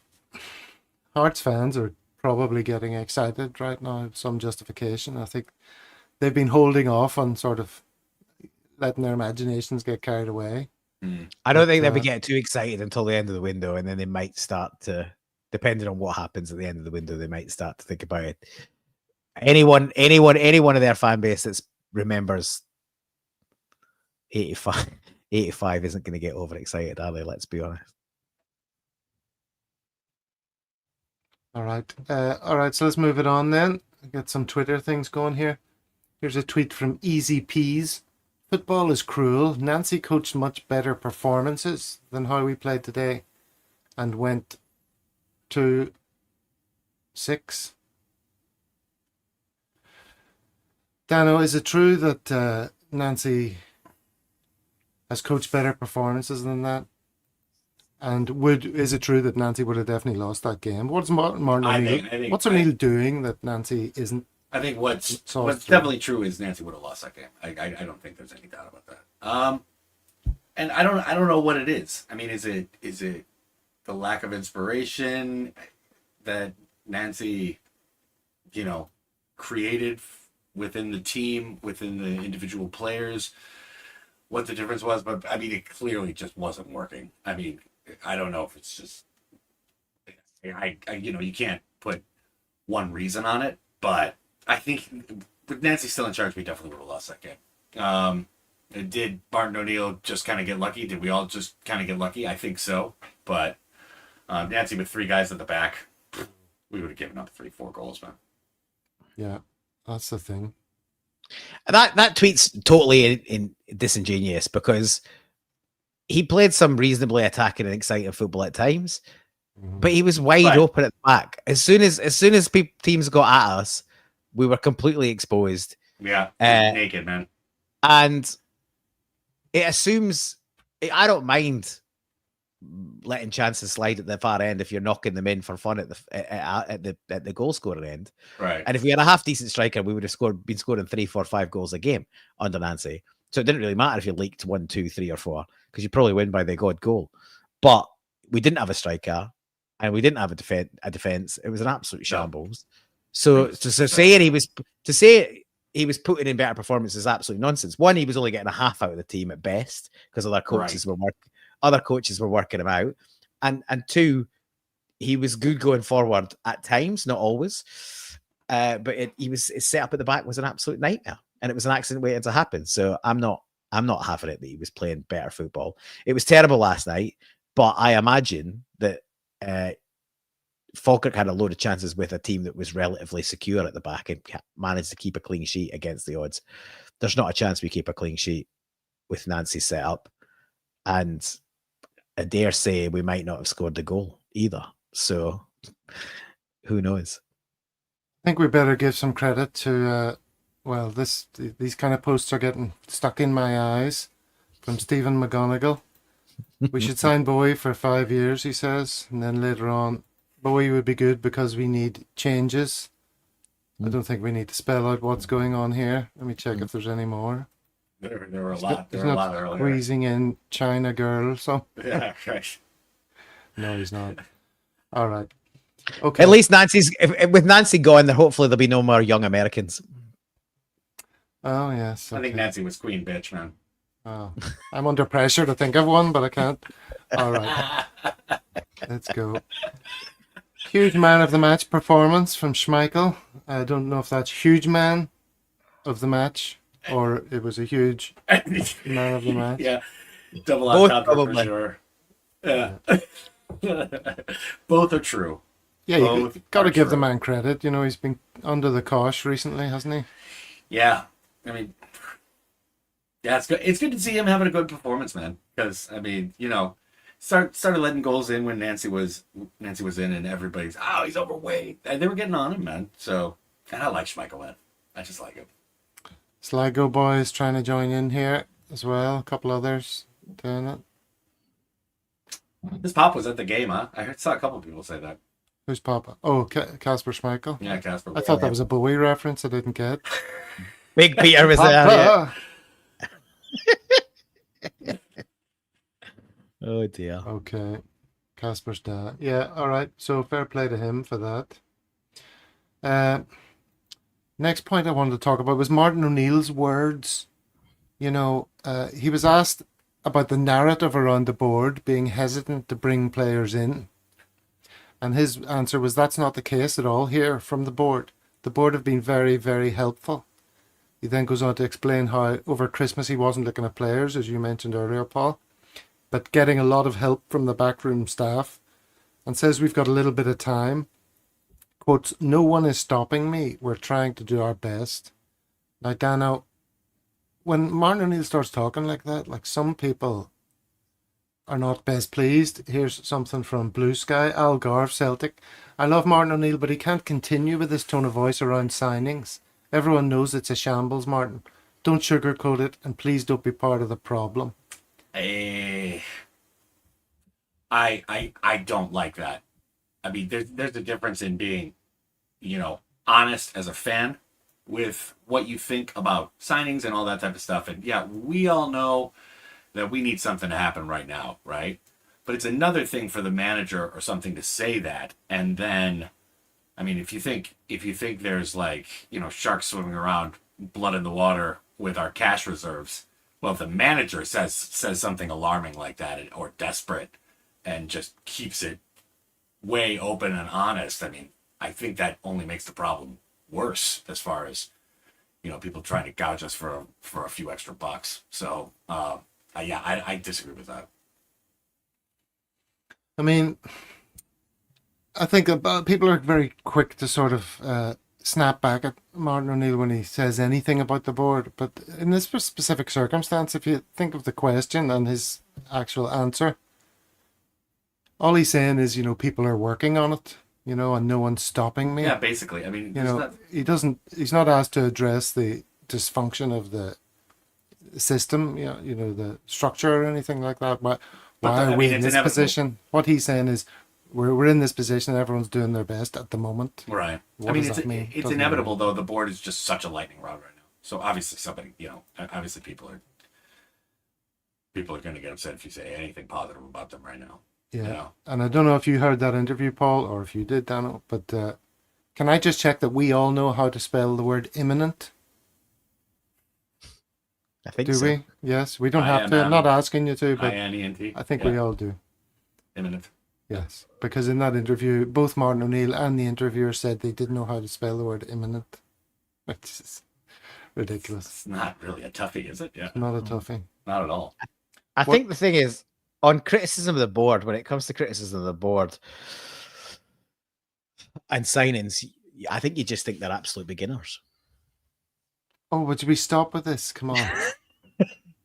Hearts fans are probably getting excited right now, some justification. I think they've been holding off on sort of letting their imaginations get carried away. I don't think they'll be getting too excited until the end of the window, and then they might start to, depending on what happens at the end of the window, they might start to think about it. Any one of their fan base that remembers 85 isn't going to get overexcited, are they? Let's be honest. All right. So let's move it on then. Get some Twitter things going here. Here's a tweet from Easy Peas. Football is cruel. Nancy coached much better performances than how we played today and went 2-6. Dano, is it true that Nancy has coached better performances than that? And is it true that Nancy would have definitely lost that game? What's what's O'Neill doing that Nancy isn't? I think what's definitely true is Nancy would have lost that game. I don't think there's any doubt about that. and I don't know what it is. I mean, is it the lack of inspiration that Nancy, created within the team, within the individual players? What the difference was, but I mean, it clearly just wasn't working. I mean, I don't know if it's just, you can't put one reason on it, but I think with Nancy still in charge, we definitely would have lost that game. Did Martinoneill just kind of get lucky? Did we all just kind of get lucky? I think so, but Nancy with 3 guys at the back, we would have given up 3-4 goals, man. Yeah, that's the thing. That tweet's totally in disingenuous because he played some reasonably attacking and exciting football at times, but he was wide open at the back. As soon as teams got at us, we were completely exposed. Yeah, naked, man. And it assumes I don't mind letting chances slide at the far end if you're knocking them in for fun at the goal scorer end. Right. And if we had a half decent striker, we would have been scoring 3, 4, 5 goals a game under Nancy. So it didn't really matter if you leaked 1, 2, 3, or 4 because you probably win by the God goal. But we didn't have a striker and we didn't have a defense. It was an absolute shambles. So to say he was putting in better performance is absolute nonsense. One, he was only getting a half out of the team at best because other coaches were working him out, and 2, he was good going forward at times, not always. But his setup at the back was an absolute nightmare, and it was an accident waiting to happen. So I'm not having it that he was playing better football. It was terrible last night, but I imagine that Falkirk had a load of chances with a team that was relatively secure at the back and managed to keep a clean sheet against the odds. There's not a chance we keep a clean sheet with Nancy's setup, and I dare say we might not have scored the goal either. So who knows? I think we better give some credit to, these kind of posts are getting stuck in my eyes from Stephen McGonigal. We should sign Bowie for 5 years, he says. And then later on, Bowie would be good because we need changes. I don't think we need to spell out what's going on here. Let me check if there's any more. There were a lot. There were He's a not lot earlier. squeezing in China girl, so. Yeah, right. No, he's not. All right. Okay. At least with Nancy gone, there hopefully there'll be no more young Americans. Oh, yes. Okay. I think Nancy was queen bitch, man. Oh, I'm under pressure to think of one, but I can't. All right. Let's go. Huge man of the match performance from Schmeichel. I don't know if that's huge man of the match or it was a huge man of the match. Yeah. Double on top for sure. Yeah. Both are true. Yeah, you got to give the man credit. He's been under the cosh recently, hasn't he? Yeah. I mean, yeah, it's good. It's good to see him having a good performance, man. Because, I mean, started letting goals in when Nancy was in, and everybody's, he's overweight. And they were getting on him, man. So, and I like Schmeichel, man. I just like him. Sligo boys trying to join in here as well. A couple others doing it. This Pop was at the game, huh? Saw a couple people say that. Who's Papa? Oh, Casper Schmeichel. Yeah, Casper. I thought that was a Bowie reference I didn't get. Big Peter was there. Yeah. Oh dear. Okay. Casper's dad. Yeah, all right. So fair play to him for that. Next point I wanted to talk about was Martinoneill's words. He was asked about the narrative around the board being hesitant to bring players in. And his answer was that's not the case at all here from the board. The board have been very, very helpful. He then goes on to explain how over Christmas he wasn't looking at players, as you mentioned earlier, Paul, but getting a lot of help from the backroom staff, and says we've got a little bit of time. Quotes, no one is stopping me. We're trying to do our best. Now, Dano, when Martinoneill starts talking like that, like some people are not best pleased. Here's something from Blue Sky, Al Garve, Celtic. I love Martinoneill, but he can't continue with this tone of voice around signings. Everyone knows it's a shambles, Martin. Don't sugarcoat it, and please don't be part of the problem. I don't like that. I mean, there's a difference in being, honest as a fan with what you think about signings and all that type of stuff. And yeah, we all know that we need something to happen right now, right? But it's another thing for the manager or something to say that, and then, I mean, if you think there's like, you know, sharks swimming around, blood in the water with our cash reserves, well, if the manager says something alarming like that or desperate, and just keeps it way open and honest, I mean, I think that only makes the problem worse as far as, you know, people trying to gouge us for a few extra bucks. So, yeah, I disagree with that. I mean, I think people are very quick to sort of snap back at Martin O'Neill when he says anything about the board. But in this specific circumstance, if you think of the question and his actual answer, all he's saying is, you know, people are working on it, you know, and no one's stopping me. Yeah, basically. I mean, You know, he's not asked to address the dysfunction of the system, you know, the structure or anything like that. Why are we in this position? What he's saying is, we're in this position. Everyone's doing their best at the moment. Right. What I mean, does that mean? it's inevitable though. The board is just such a lightning rod right now. So obviously somebody, you know, obviously people are going to get upset if you say anything positive about them right now. Yeah. You know? And I don't know if you heard that interview, Paul, or if you did, Daniel, but can I just check that we all know how to spell the word imminent? I think Do so. we? Yes. We don't have to. I'm not asking you to, but INENT. I think we all do. Imminent. Yes. Because in that interview, both Martin O'Neill and the interviewer said they didn't know how to spell the word imminent. Which is ridiculous. It's not really a toughie, is it? Yeah. Not a toughie. Not at all. I think the thing is, on criticism of the board, when it comes to criticism of the board and signings, I think you just think they're absolute beginners. Oh, would we stop with this? Come on.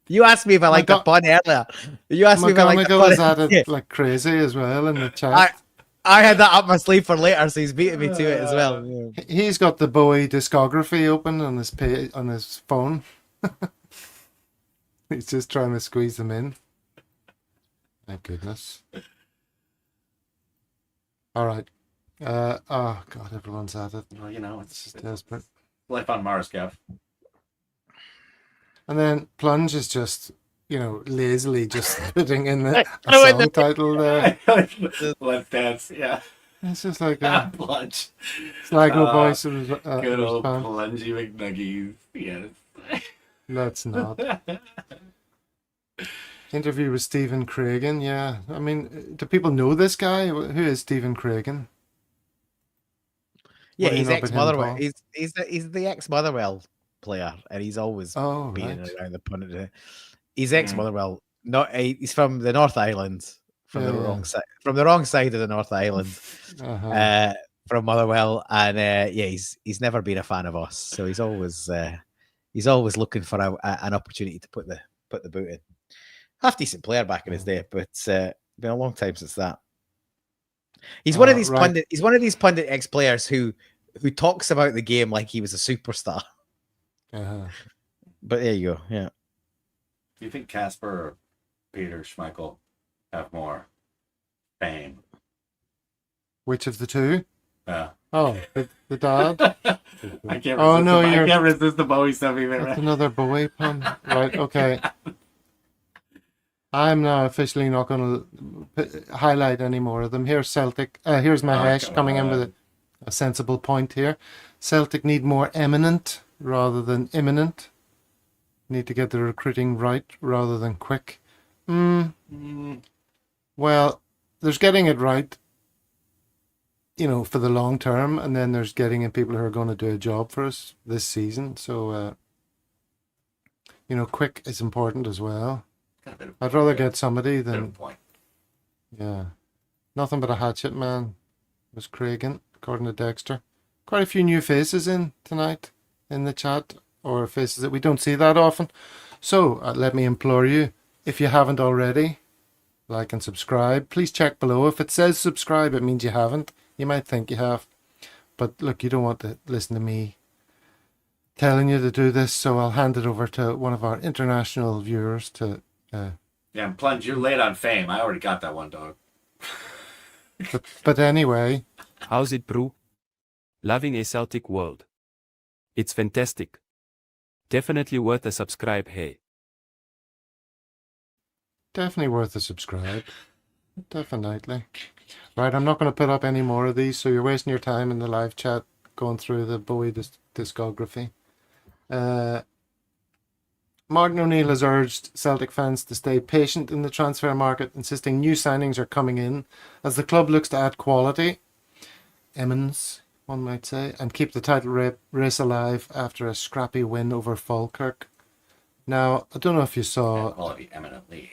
You asked me if I liked the pun earlier. You asked me if I liked the pun. was at it like crazy as well in the chat. I had that up my sleeve for later, so he's beating me to it as well. Yeah. He's got the Bowie discography open on his phone. He's just trying to squeeze them in. My goodness. All right. Oh God, everyone's at it. Well, you know, it's Just desperate. life on Mars, Gav. And then Plunge is just, you know, lazily just putting in the song title there. Let's dance. Yeah. It's just like Plunge. Sligo voice. Good old Plungy McNuggies. Yes. Let's not. Interview with Stephen Craigan. Yeah. I mean, do people know this guy? Who is Stephen Craigan? Yeah, he's ex-Motherwell. He's the ex-Motherwell player, and he's always been around the pundit. He's ex-Motherwell. He's from the North Island, from the wrong side of the North Island, from Motherwell, and he's never been a fan of us. So he's always looking for an opportunity to put the boot in. Half decent player back in his day, but been a long time since that. He's one of these pundit. He's one of these pundit ex-players who talks about the game like he was a superstar. But there you go. Yeah. Do you think Casper or Peter Schmeichel have more fame? Which of the two? Yeah. Oh, the dad. I can't resist the Bowie stuff either. That's another Bowie pun. Right. Okay. I'm now officially not going to highlight any more of them. Here's Celtic. Here's Mahesh coming in with a sensible point here. Celtic need more eminent rather than imminent. Need to get the recruiting right rather than quick. Well, there's getting it right, you know, for the long term, and then there's getting in people who are going to do a job for us this season. So, you know, quick is important as well. I'd rather get somebody than... Yeah. Nothing but a hatchet man was Craigan, according to Dexter. Quite a few new faces in tonight in the chat, or faces that we don't see that often. So, let me implore you, if you haven't already, like and subscribe. Please check below. If it says subscribe, it means you haven't. You might think you have. But look, you don't want to listen to me telling you to do this, so I'll hand it over to one of our international viewers to... Yeah, and Plunge, you're late on fame. I already got that one, dog. but anyway. How's it, bro? Loving a Celtic world. It's fantastic. Definitely worth a subscribe, hey. Definitely worth a subscribe. Definitely. Right, I'm not going to put up any more of these, so you're wasting your time in the live chat going through the Bowie discography. Martin O'Neill has urged Celtic fans to stay patient in the transfer market, insisting new signings are coming in as the club looks to add quality, eminence, one might say, and keep the title race alive after a scrappy win over Falkirk. Now, I don't know if you saw... Quality eminently.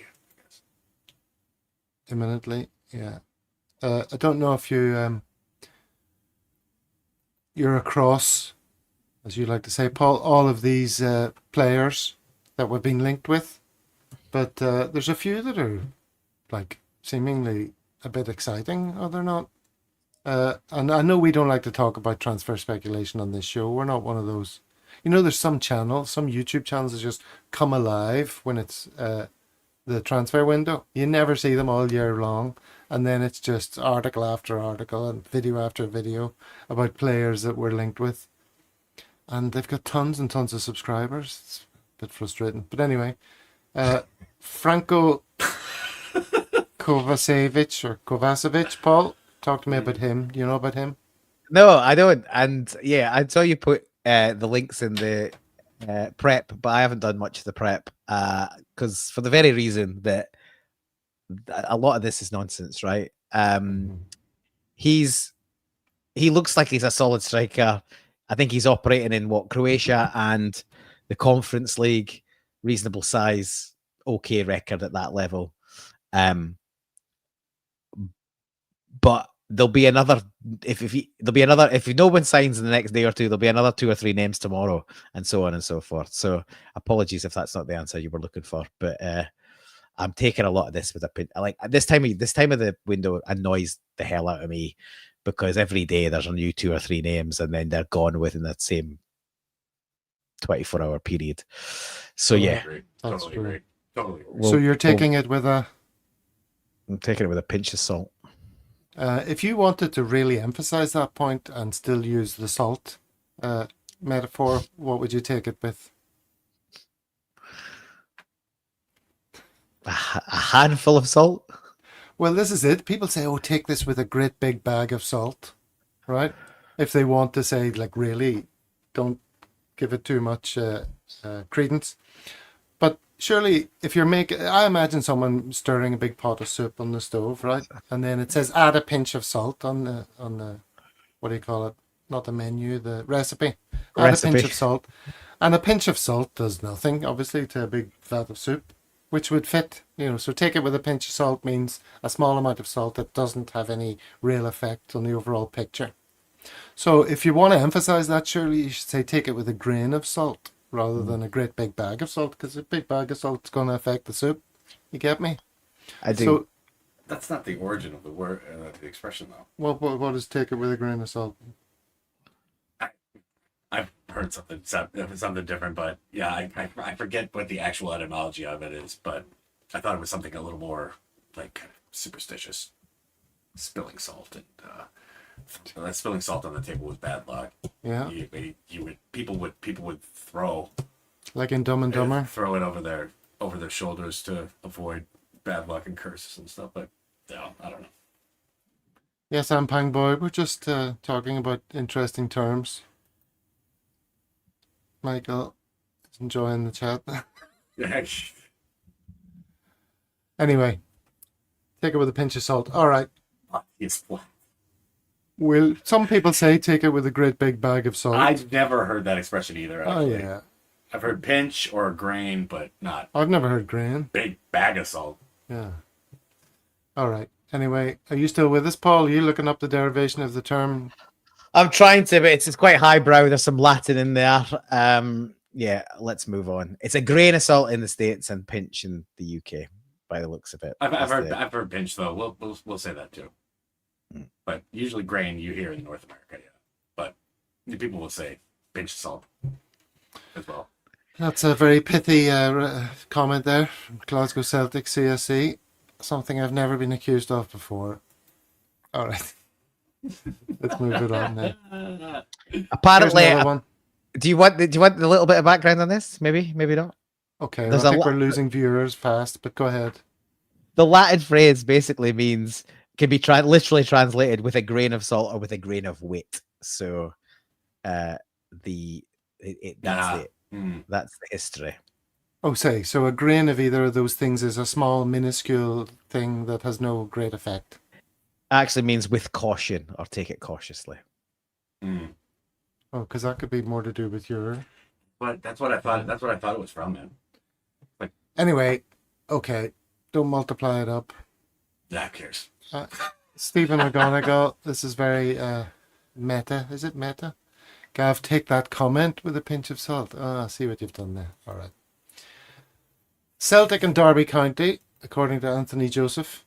Imminently, yeah. I don't know if you're across, as you like to say, Paul, all of these players that we've been linked with, but there's a few that are like seemingly a bit exciting, are they not? And I know we don't like to talk about transfer speculation on this show. We're not one of those. You know, there's some channels, some YouTube channels that just come alive when it's the transfer window. You never see them all year long, and then it's just article after article and video after video about players that we're linked with, and they've got tons and tons of subscribers. It's a bit frustrating, but anyway, Franco Kovacevic, Paul, talk to me about him. Do you know about him? No, I don't. And yeah, I saw you put the links in the prep, but I haven't done much of the prep because for the very reason that a lot of this is nonsense, right? He looks like he's a solid striker. I think he's operating in Croatia and the Conference League, reasonable size, okay record at that level. But there'll be another if no one signs in the next day or two, there'll be another 2 or 3 names tomorrow, and so on and so forth. So apologies if that's not the answer you were looking for, but I'm taking a lot of this with a pin. Like this time of the window annoys the hell out of me because every day there's a new 2 or 3 names and then they're gone within that same 24-hour period. So yeah, Totally agree. So you're taking it with a... I'm taking it with a pinch of salt. If you wanted to really emphasize that point and still use the salt metaphor, what would you take it with? A handful of salt? Well, this is it. People say, oh, take this with a great big bag of salt, right? If they want to say, like, really, don't give it too much credence. But surely, if you're making... I imagine someone stirring a big pot of soup on the stove, right? And then it says, add a pinch of salt on the what do you call it? Not the menu, the recipe. Add a pinch of salt. And a pinch of salt does nothing, obviously, to a big vat of soup, which would fit, so take it with a pinch of salt means a small amount of salt that doesn't have any real effect on the overall picture. So if you want to emphasize that, surely you should say take it with a grain of salt rather than a great big bag of salt, because a big bag of salt is going to affect the soup. You get me? I do. So, that's not the origin of the word, the expression, though. What is take it with a grain of salt? I've heard something different, but yeah, I forget what the actual etymology of it is, but I thought it was something a little more like superstitious. Spilling salt and spilling salt on the table was bad luck. Yeah, people would throw, like in Dumb and Dumber, throw it over their shoulders to avoid bad luck and curses and stuff. But yeah, I don't know. Yes, I'm Pang Boy. We're just talking about interesting terms. Michael is enjoying the chat. Anyway, take it with a pinch of salt. All right. Well, some people say take it with a great big bag of salt. I've never heard that expression either. Actually. Oh yeah. I've heard pinch or grain, but not. I've never heard grain. Big bag of salt. Yeah. All right. Anyway, are you still with us, Paul? Are you looking up the derivation of the term? I'm trying to, but it's quite highbrow. There's some Latin in there. Yeah, let's move on. It's a grain of salt in the States and pinch in the UK, by the looks of it. I've heard pinch though. We'll say that too. But usually grain you hear in North America, yeah. But people will say pinch of salt as well. That's a very pithy comment there from Glasgow Celtic CSC. Something I've never been accused of before. All right. Let's move it on now. Apparently, one. do you want the little bit of background on this? Maybe not. Okay, There's I think we're losing viewers fast, but go ahead. The Latin phrase basically means can be literally translated with a grain of salt or with a grain of wit. So, the Nah. that's the history. Oh, say, so a grain of either of those things is a small, minuscule thing that has no great effect. Actually means with caution or take it cautiously. Mm. Oh, because that could be more to do with your... But that's what I thought. That's what I thought it was from, man. Anyway, okay, don't multiply it up. Nah, who cares? Stephen McGonagall, this is very meta. Is it meta? Gav, take that comment with a pinch of salt. I see what you've done there. All right. Celtic and Derby County, according to Anthony Joseph,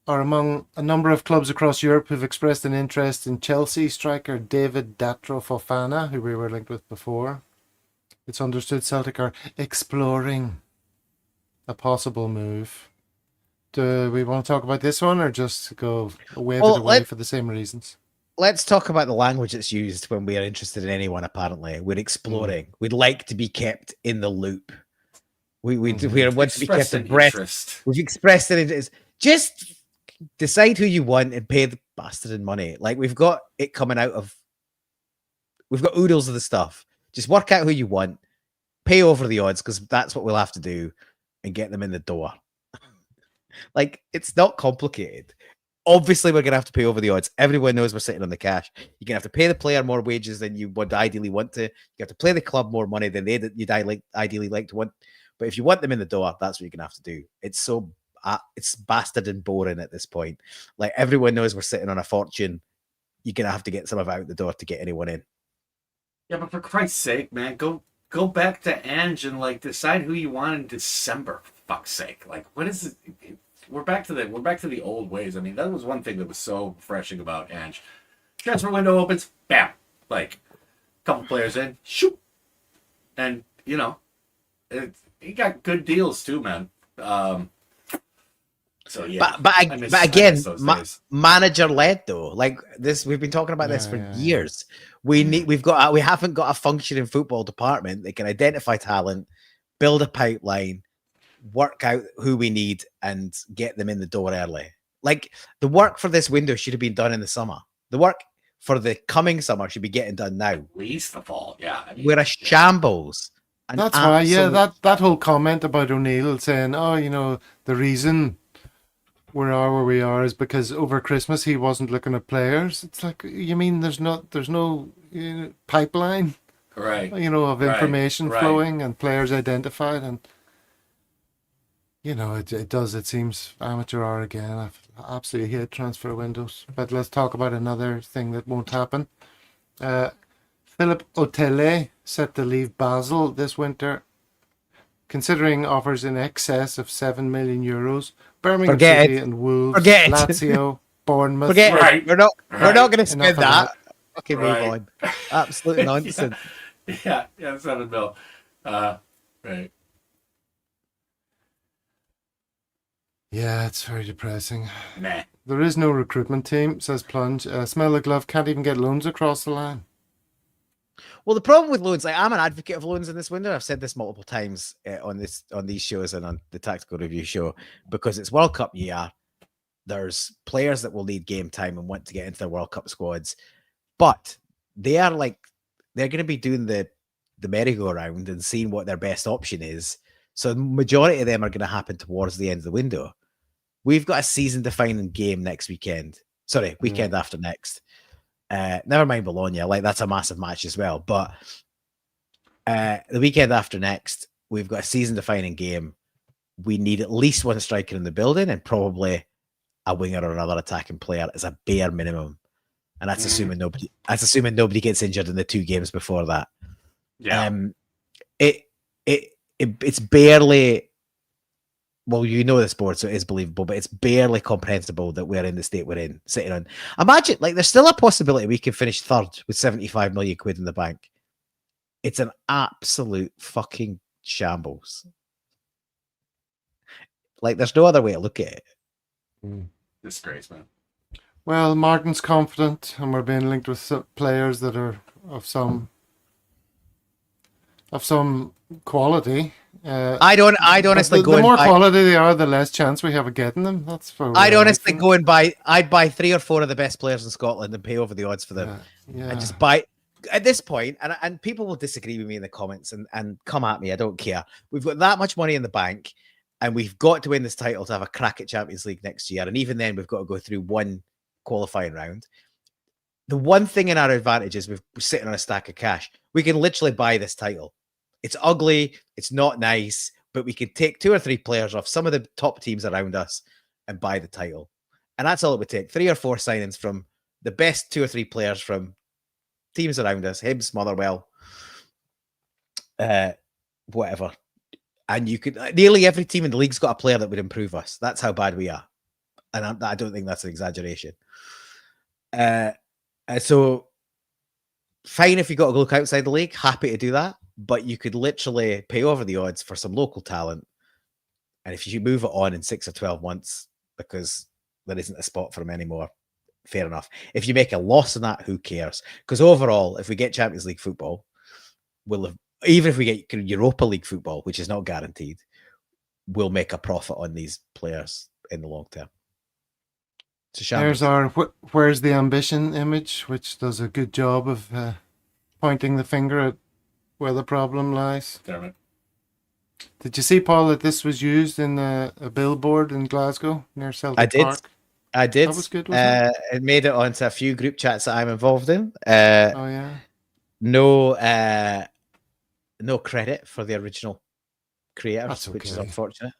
are among a number of clubs across Europe who've expressed an interest in Chelsea striker David Datro Fofana, who we were linked with before. It's understood Celtic are exploring a possible move. Do we want to talk about this one or just go wave it away for the same reasons? Let's talk about the language that's used when we are interested in anyone, apparently. We're exploring. We'd like to be kept in the loop. We want to be kept abreast. We've expressed it as just decide who you want and pay the bastard in money. Like we've got oodles of the stuff. Just work out who you want, pay over the odds because that's what we'll have to do, and get them in the door. Like it's not complicated. Obviously, we're gonna have to pay over the odds. Everyone knows we're sitting on the cash. You're gonna have to pay the player more wages than you would ideally want to. You have to play the club more money than you'd ideally like to want. But if you want them in the door, that's what you're gonna have to do. It's it's bastard and boring at this point. Like everyone knows we're sitting on a fortune. You're gonna have to get some of it out the door to get anyone in. Yeah, but for Christ's sake, man, go back to Ange and like decide who you want in December. For fuck's sake, like what is it? We're back to the old ways. I mean, that was one thing that was so refreshing about Ange. Transfer window opens, bam, like a couple players in, shoot, and you know, he got good deals too, man. So yeah, but again, manager led though. Like this, we've been talking about this for years. We haven't got a functioning football department that can identify talent, build a pipeline, work out who we need, and get them in the door early. Like the work for this window should have been done in the summer. The work for the coming summer should be getting done now. At least the fall, yeah. I mean, we're a shambles. That's why, that whole comment about O'Neill saying, "Oh, you know, the reason we are where we are is because over Christmas he wasn't looking at players." It's like, you mean there's no pipeline, right? You know, of information flowing and players identified, and you know, it seems amateur hour again. I absolutely hate transfer windows. But let's talk about another thing that won't happen. Philip Otele set to leave Basel this winter, considering offers in excess of €7 million. Birmingham City and Wolves, Lazio, Bournemouth. Forget it. We're not going to spend that. Okay, move on. Absolute nonsense. Yeah, 7 mil. Right. Yeah, it's very depressing. Nah. There is no recruitment team, says Plunge. Smell the glove, can't even get loans across the line. Well, the problem with loans, like I'm an advocate of loans in this window. I've said this multiple times on these shows and on the Tactical Review show, because it's World Cup year. There's players that will need game time and want to get into their World Cup squads, but they're going to be doing the merry-go-round and seeing what their best option is. So the majority of them are going to happen towards the end of the window. We've got a season-defining game next weekend. Sorry, weekend after next. Never mind Bologna, like that's a massive match as well. But the weekend after next, we've got a season-defining game. We need at least one striker in the building and probably a winger or another attacking player as a bare minimum. And that's assuming nobody. That's assuming nobody gets injured in the 2 games before that. Yeah. It's barely. Well, you know the sport, so it is believable, but it's barely comprehensible that we're in the state we're in, sitting on. Imagine, like, there's still a possibility we can finish third with 75 million quid in the bank. It's an absolute fucking shambles. Like, there's no other way to look at it. Disgrace, man. Well, Martin's confident, and we're being linked with players that are of some quality. I'd honestly go the and more buy. quality they are, the less chance we have of getting them. That's for I'd honestly go and buy. I'd buy 3 or 4 of the best players in Scotland and pay over the odds for them, and just buy. At this point, and people will disagree with me in the comments and come at me. I don't care. We've got that much money in the bank, and we've got to win this title to have a crack at Champions League next year. And even then, we've got to go through one qualifying round. The one thing in our advantage is we're sitting on a stack of cash. We can literally buy this title. It's ugly. It's not nice, but we could take 2 or 3 players off some of the top teams around us and buy the title. And that's all it would take. 3 or 4 signings from the best 2 or 3 players from teams around us, Hibs, Motherwell, whatever. And you could, nearly every team in the league's got a player that would improve us. That's how bad we are. And I don't think that's an exaggeration. So fine if you got to look outside the league, happy to do that. But you could literally pay over the odds for some local talent. And if you move it on in 6 or 12 months, because there isn't a spot for him anymore, fair enough. If you make a loss in that, who cares? Because overall, if we get Champions League football, we'll have, even if we get Europa League football, which is not guaranteed, we'll make a profit on these players in the long term. There's our where's the ambition image, which does a good job of pointing the finger at where the problem lies. Damn it. Did you see, Paul, that this was used in a billboard in Glasgow near Celtic Park? I did. That was good, wasn't it? It made it onto a few group chats that I'm involved in. Oh, yeah. No credit for the original creators, Okay. which is unfortunate.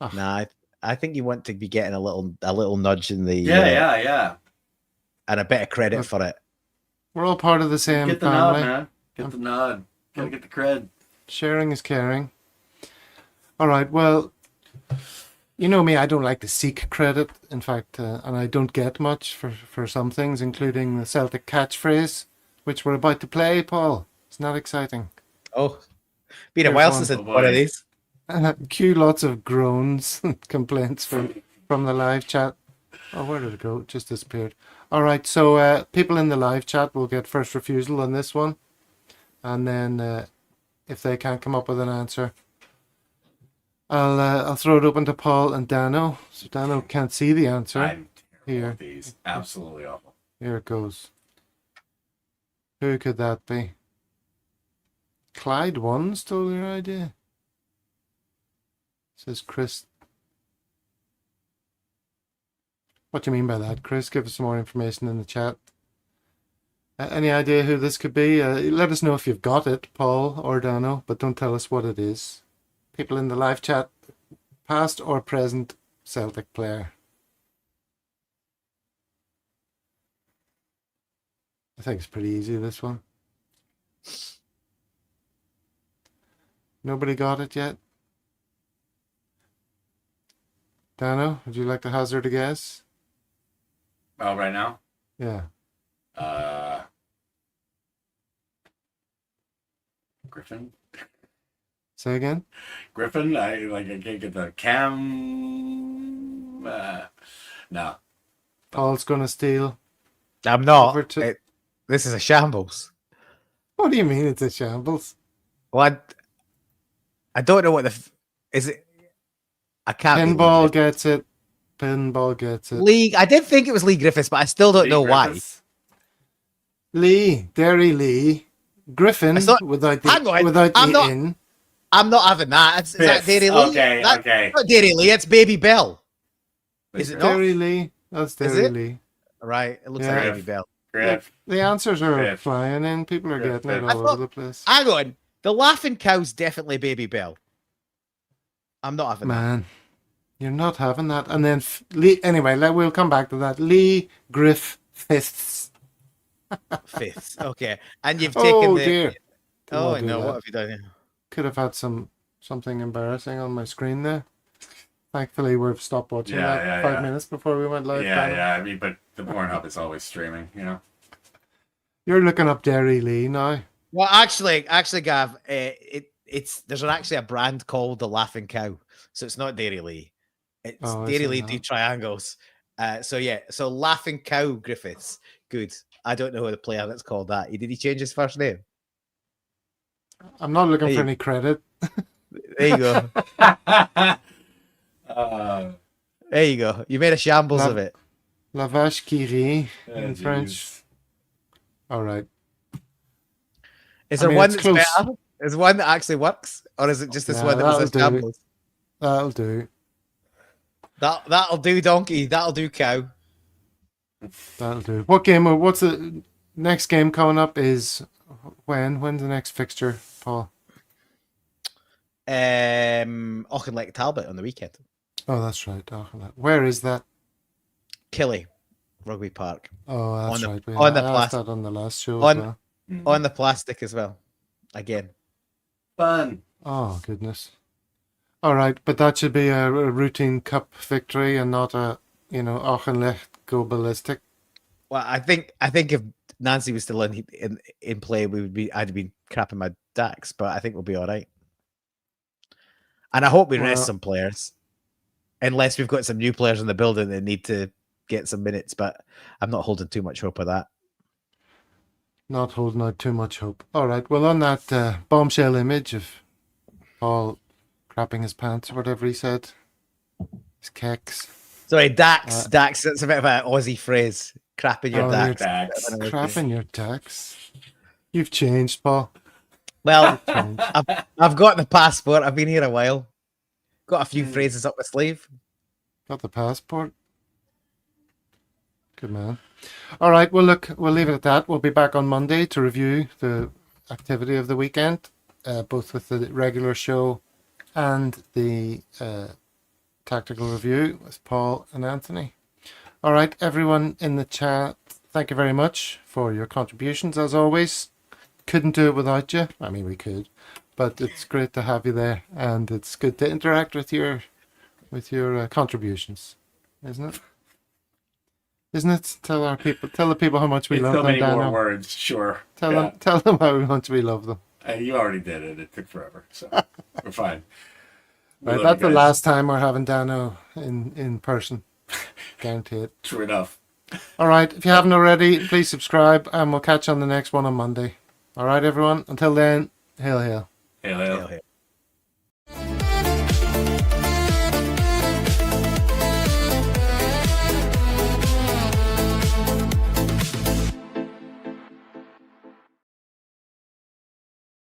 Oh. Nah, I think you want to be getting a little nudge in the Yeah. and a bit of credit for it. We're all part of the same Get the family. nod, man. Get the nod. Gotta get the cred. Sharing is caring. All right, well, you know me, I don't like to seek credit. In fact, and I don't get much for some things, including the Celtic catchphrase, which we're about to play, Paul. It's not exciting. Oh, been a while since I did one of these. Cue lots of groans and complaints from the live chat. Oh, where did it go? It just disappeared. All right, so people in the live chat will get first refusal on this one. And then if they can't come up with an answer, I'll throw it open to Paul and Dano. So Dano can't see the answer. I'm terrible Here. with these. Absolutely awful. Here it goes. Who could that be? Clyde One stole your idea. Says Chris. What do you mean by that, Chris? Give us some more information in the chat. Any idea who this could be? Let us know if you've got it, Paul or Dano, but don't tell us what it is. People in the live chat, past or present Celtic player. I think it's pretty easy, this one. Nobody got it yet? Dano, would you like to hazard a guess? Oh, right now? Yeah. Griffin? Say again? Griffin? I can't get the cam. No. Paul's going to steal. I'm not. Over to- This is a shambles. What do you mean it's a shambles? Well, I don't know what is it. I can't. Pinball gets it. Pinball gets it. League. I did think it was Lee Griffiths, but I still don't know Griffiths? Lee, Derry Lee, Griffin thought- without the hang on, without I'm the not- in. I'm not having that. Is that Derry Lee? Okay, That's okay. not Derry Lee. It's Baby Bell. Is it not? Derry Lee. That's Is Derry it? Lee. Right. It looks Yeah. like Baby Bell. Griff. The answers are Griff. flying in. People are Griff. getting it I all thought- over the place. Hang on. The Laughing Cow's definitely Baby Bell. I'm not having that. Man, you're not having that. And then Lee. Anyway, we'll come back to that. Lee Griffiths. Fifths. Okay. And you've taken Oh the. dear. Oh Don't do no! that. What have you done here? Could have had something embarrassing on my screen there. Thankfully, we've stopped watching Yeah, that yeah, 5 yeah. minutes before we went live. Yeah, Dano. yeah. I mean, but the Pornhub is always streaming, you know? You're looking up Derry Lee now. Well, actually, Gav, there's actually a brand called the Laughing Cow, so it's not Dairy Lee. It's Oh, is Dairy it Lee not? do triangles. So Laughing Cow Griffiths. Good. I don't know who the player that's called that. Did he change his first name? I'm not looking Hey. for any credit. There you go. There you go. You made a shambles of it. La vache qui rit in geez. French. All right. Is I there mean, one it's that's close. better? Is there one that actually works? Or is it just this Nah, one that was a that'll do. shambles? That'll do. That'll do, donkey. That'll do, cow. That'll do. What game? What's the next game coming up? Is when? When's the next fixture, Paul? Auchinleck Talbot on the weekend. Oh, that's right. Where is that? Killy, Rugby Park. Oh, that's On the- right. We on the asked plastic. that on the last show On- as well. On the plastic as well. Again. Fun. Oh, goodness. All right, but that should be a routine cup victory and not a, Auchinleck go ballistic. Well, I think if Nancy was still in play, I'd be crapping my dacks, but I think we'll be all right. And I hope we rest Well- some players, unless we've got some new players in the building that need to get some minutes. But I'm not holding too much hope of that. Not holding out too much hope. All right, well, on that bombshell image of Paul crapping his pants or whatever he said, his kecks. Sorry, Dax. Dax. That's a bit of an Aussie phrase. Crapping your Oh, Dax. Dax. Crapping your tacks. You've changed, Paul. Well, Changed. I've got the passport. I've been here a while. Got a few phrases up my sleeve. Got the passport. Good man. All right, well, look, we'll leave it at that. We'll be back on Monday to review the activity of the weekend, both with the regular show and the tactical review with Paul and Anthony. All right, everyone in the chat, thank you very much for your contributions, as always. Couldn't do it without you. I mean, we could, but it's great to have you there, and it's good to interact with your contributions, isn't it? Isn't it? Tell the people how much we love So them, many more Dano. words, sure. Tell Yeah. them how much we love them. You already did it. It took forever, so we're fine. We Right, love that's you the guys. last time we're having Dano in person. Guarantee it. True enough. All right, if you haven't already, please subscribe, and we'll catch you on the next one on Monday. All right, everyone. Until then, hail, hail. Hail, hail. Hail, hail.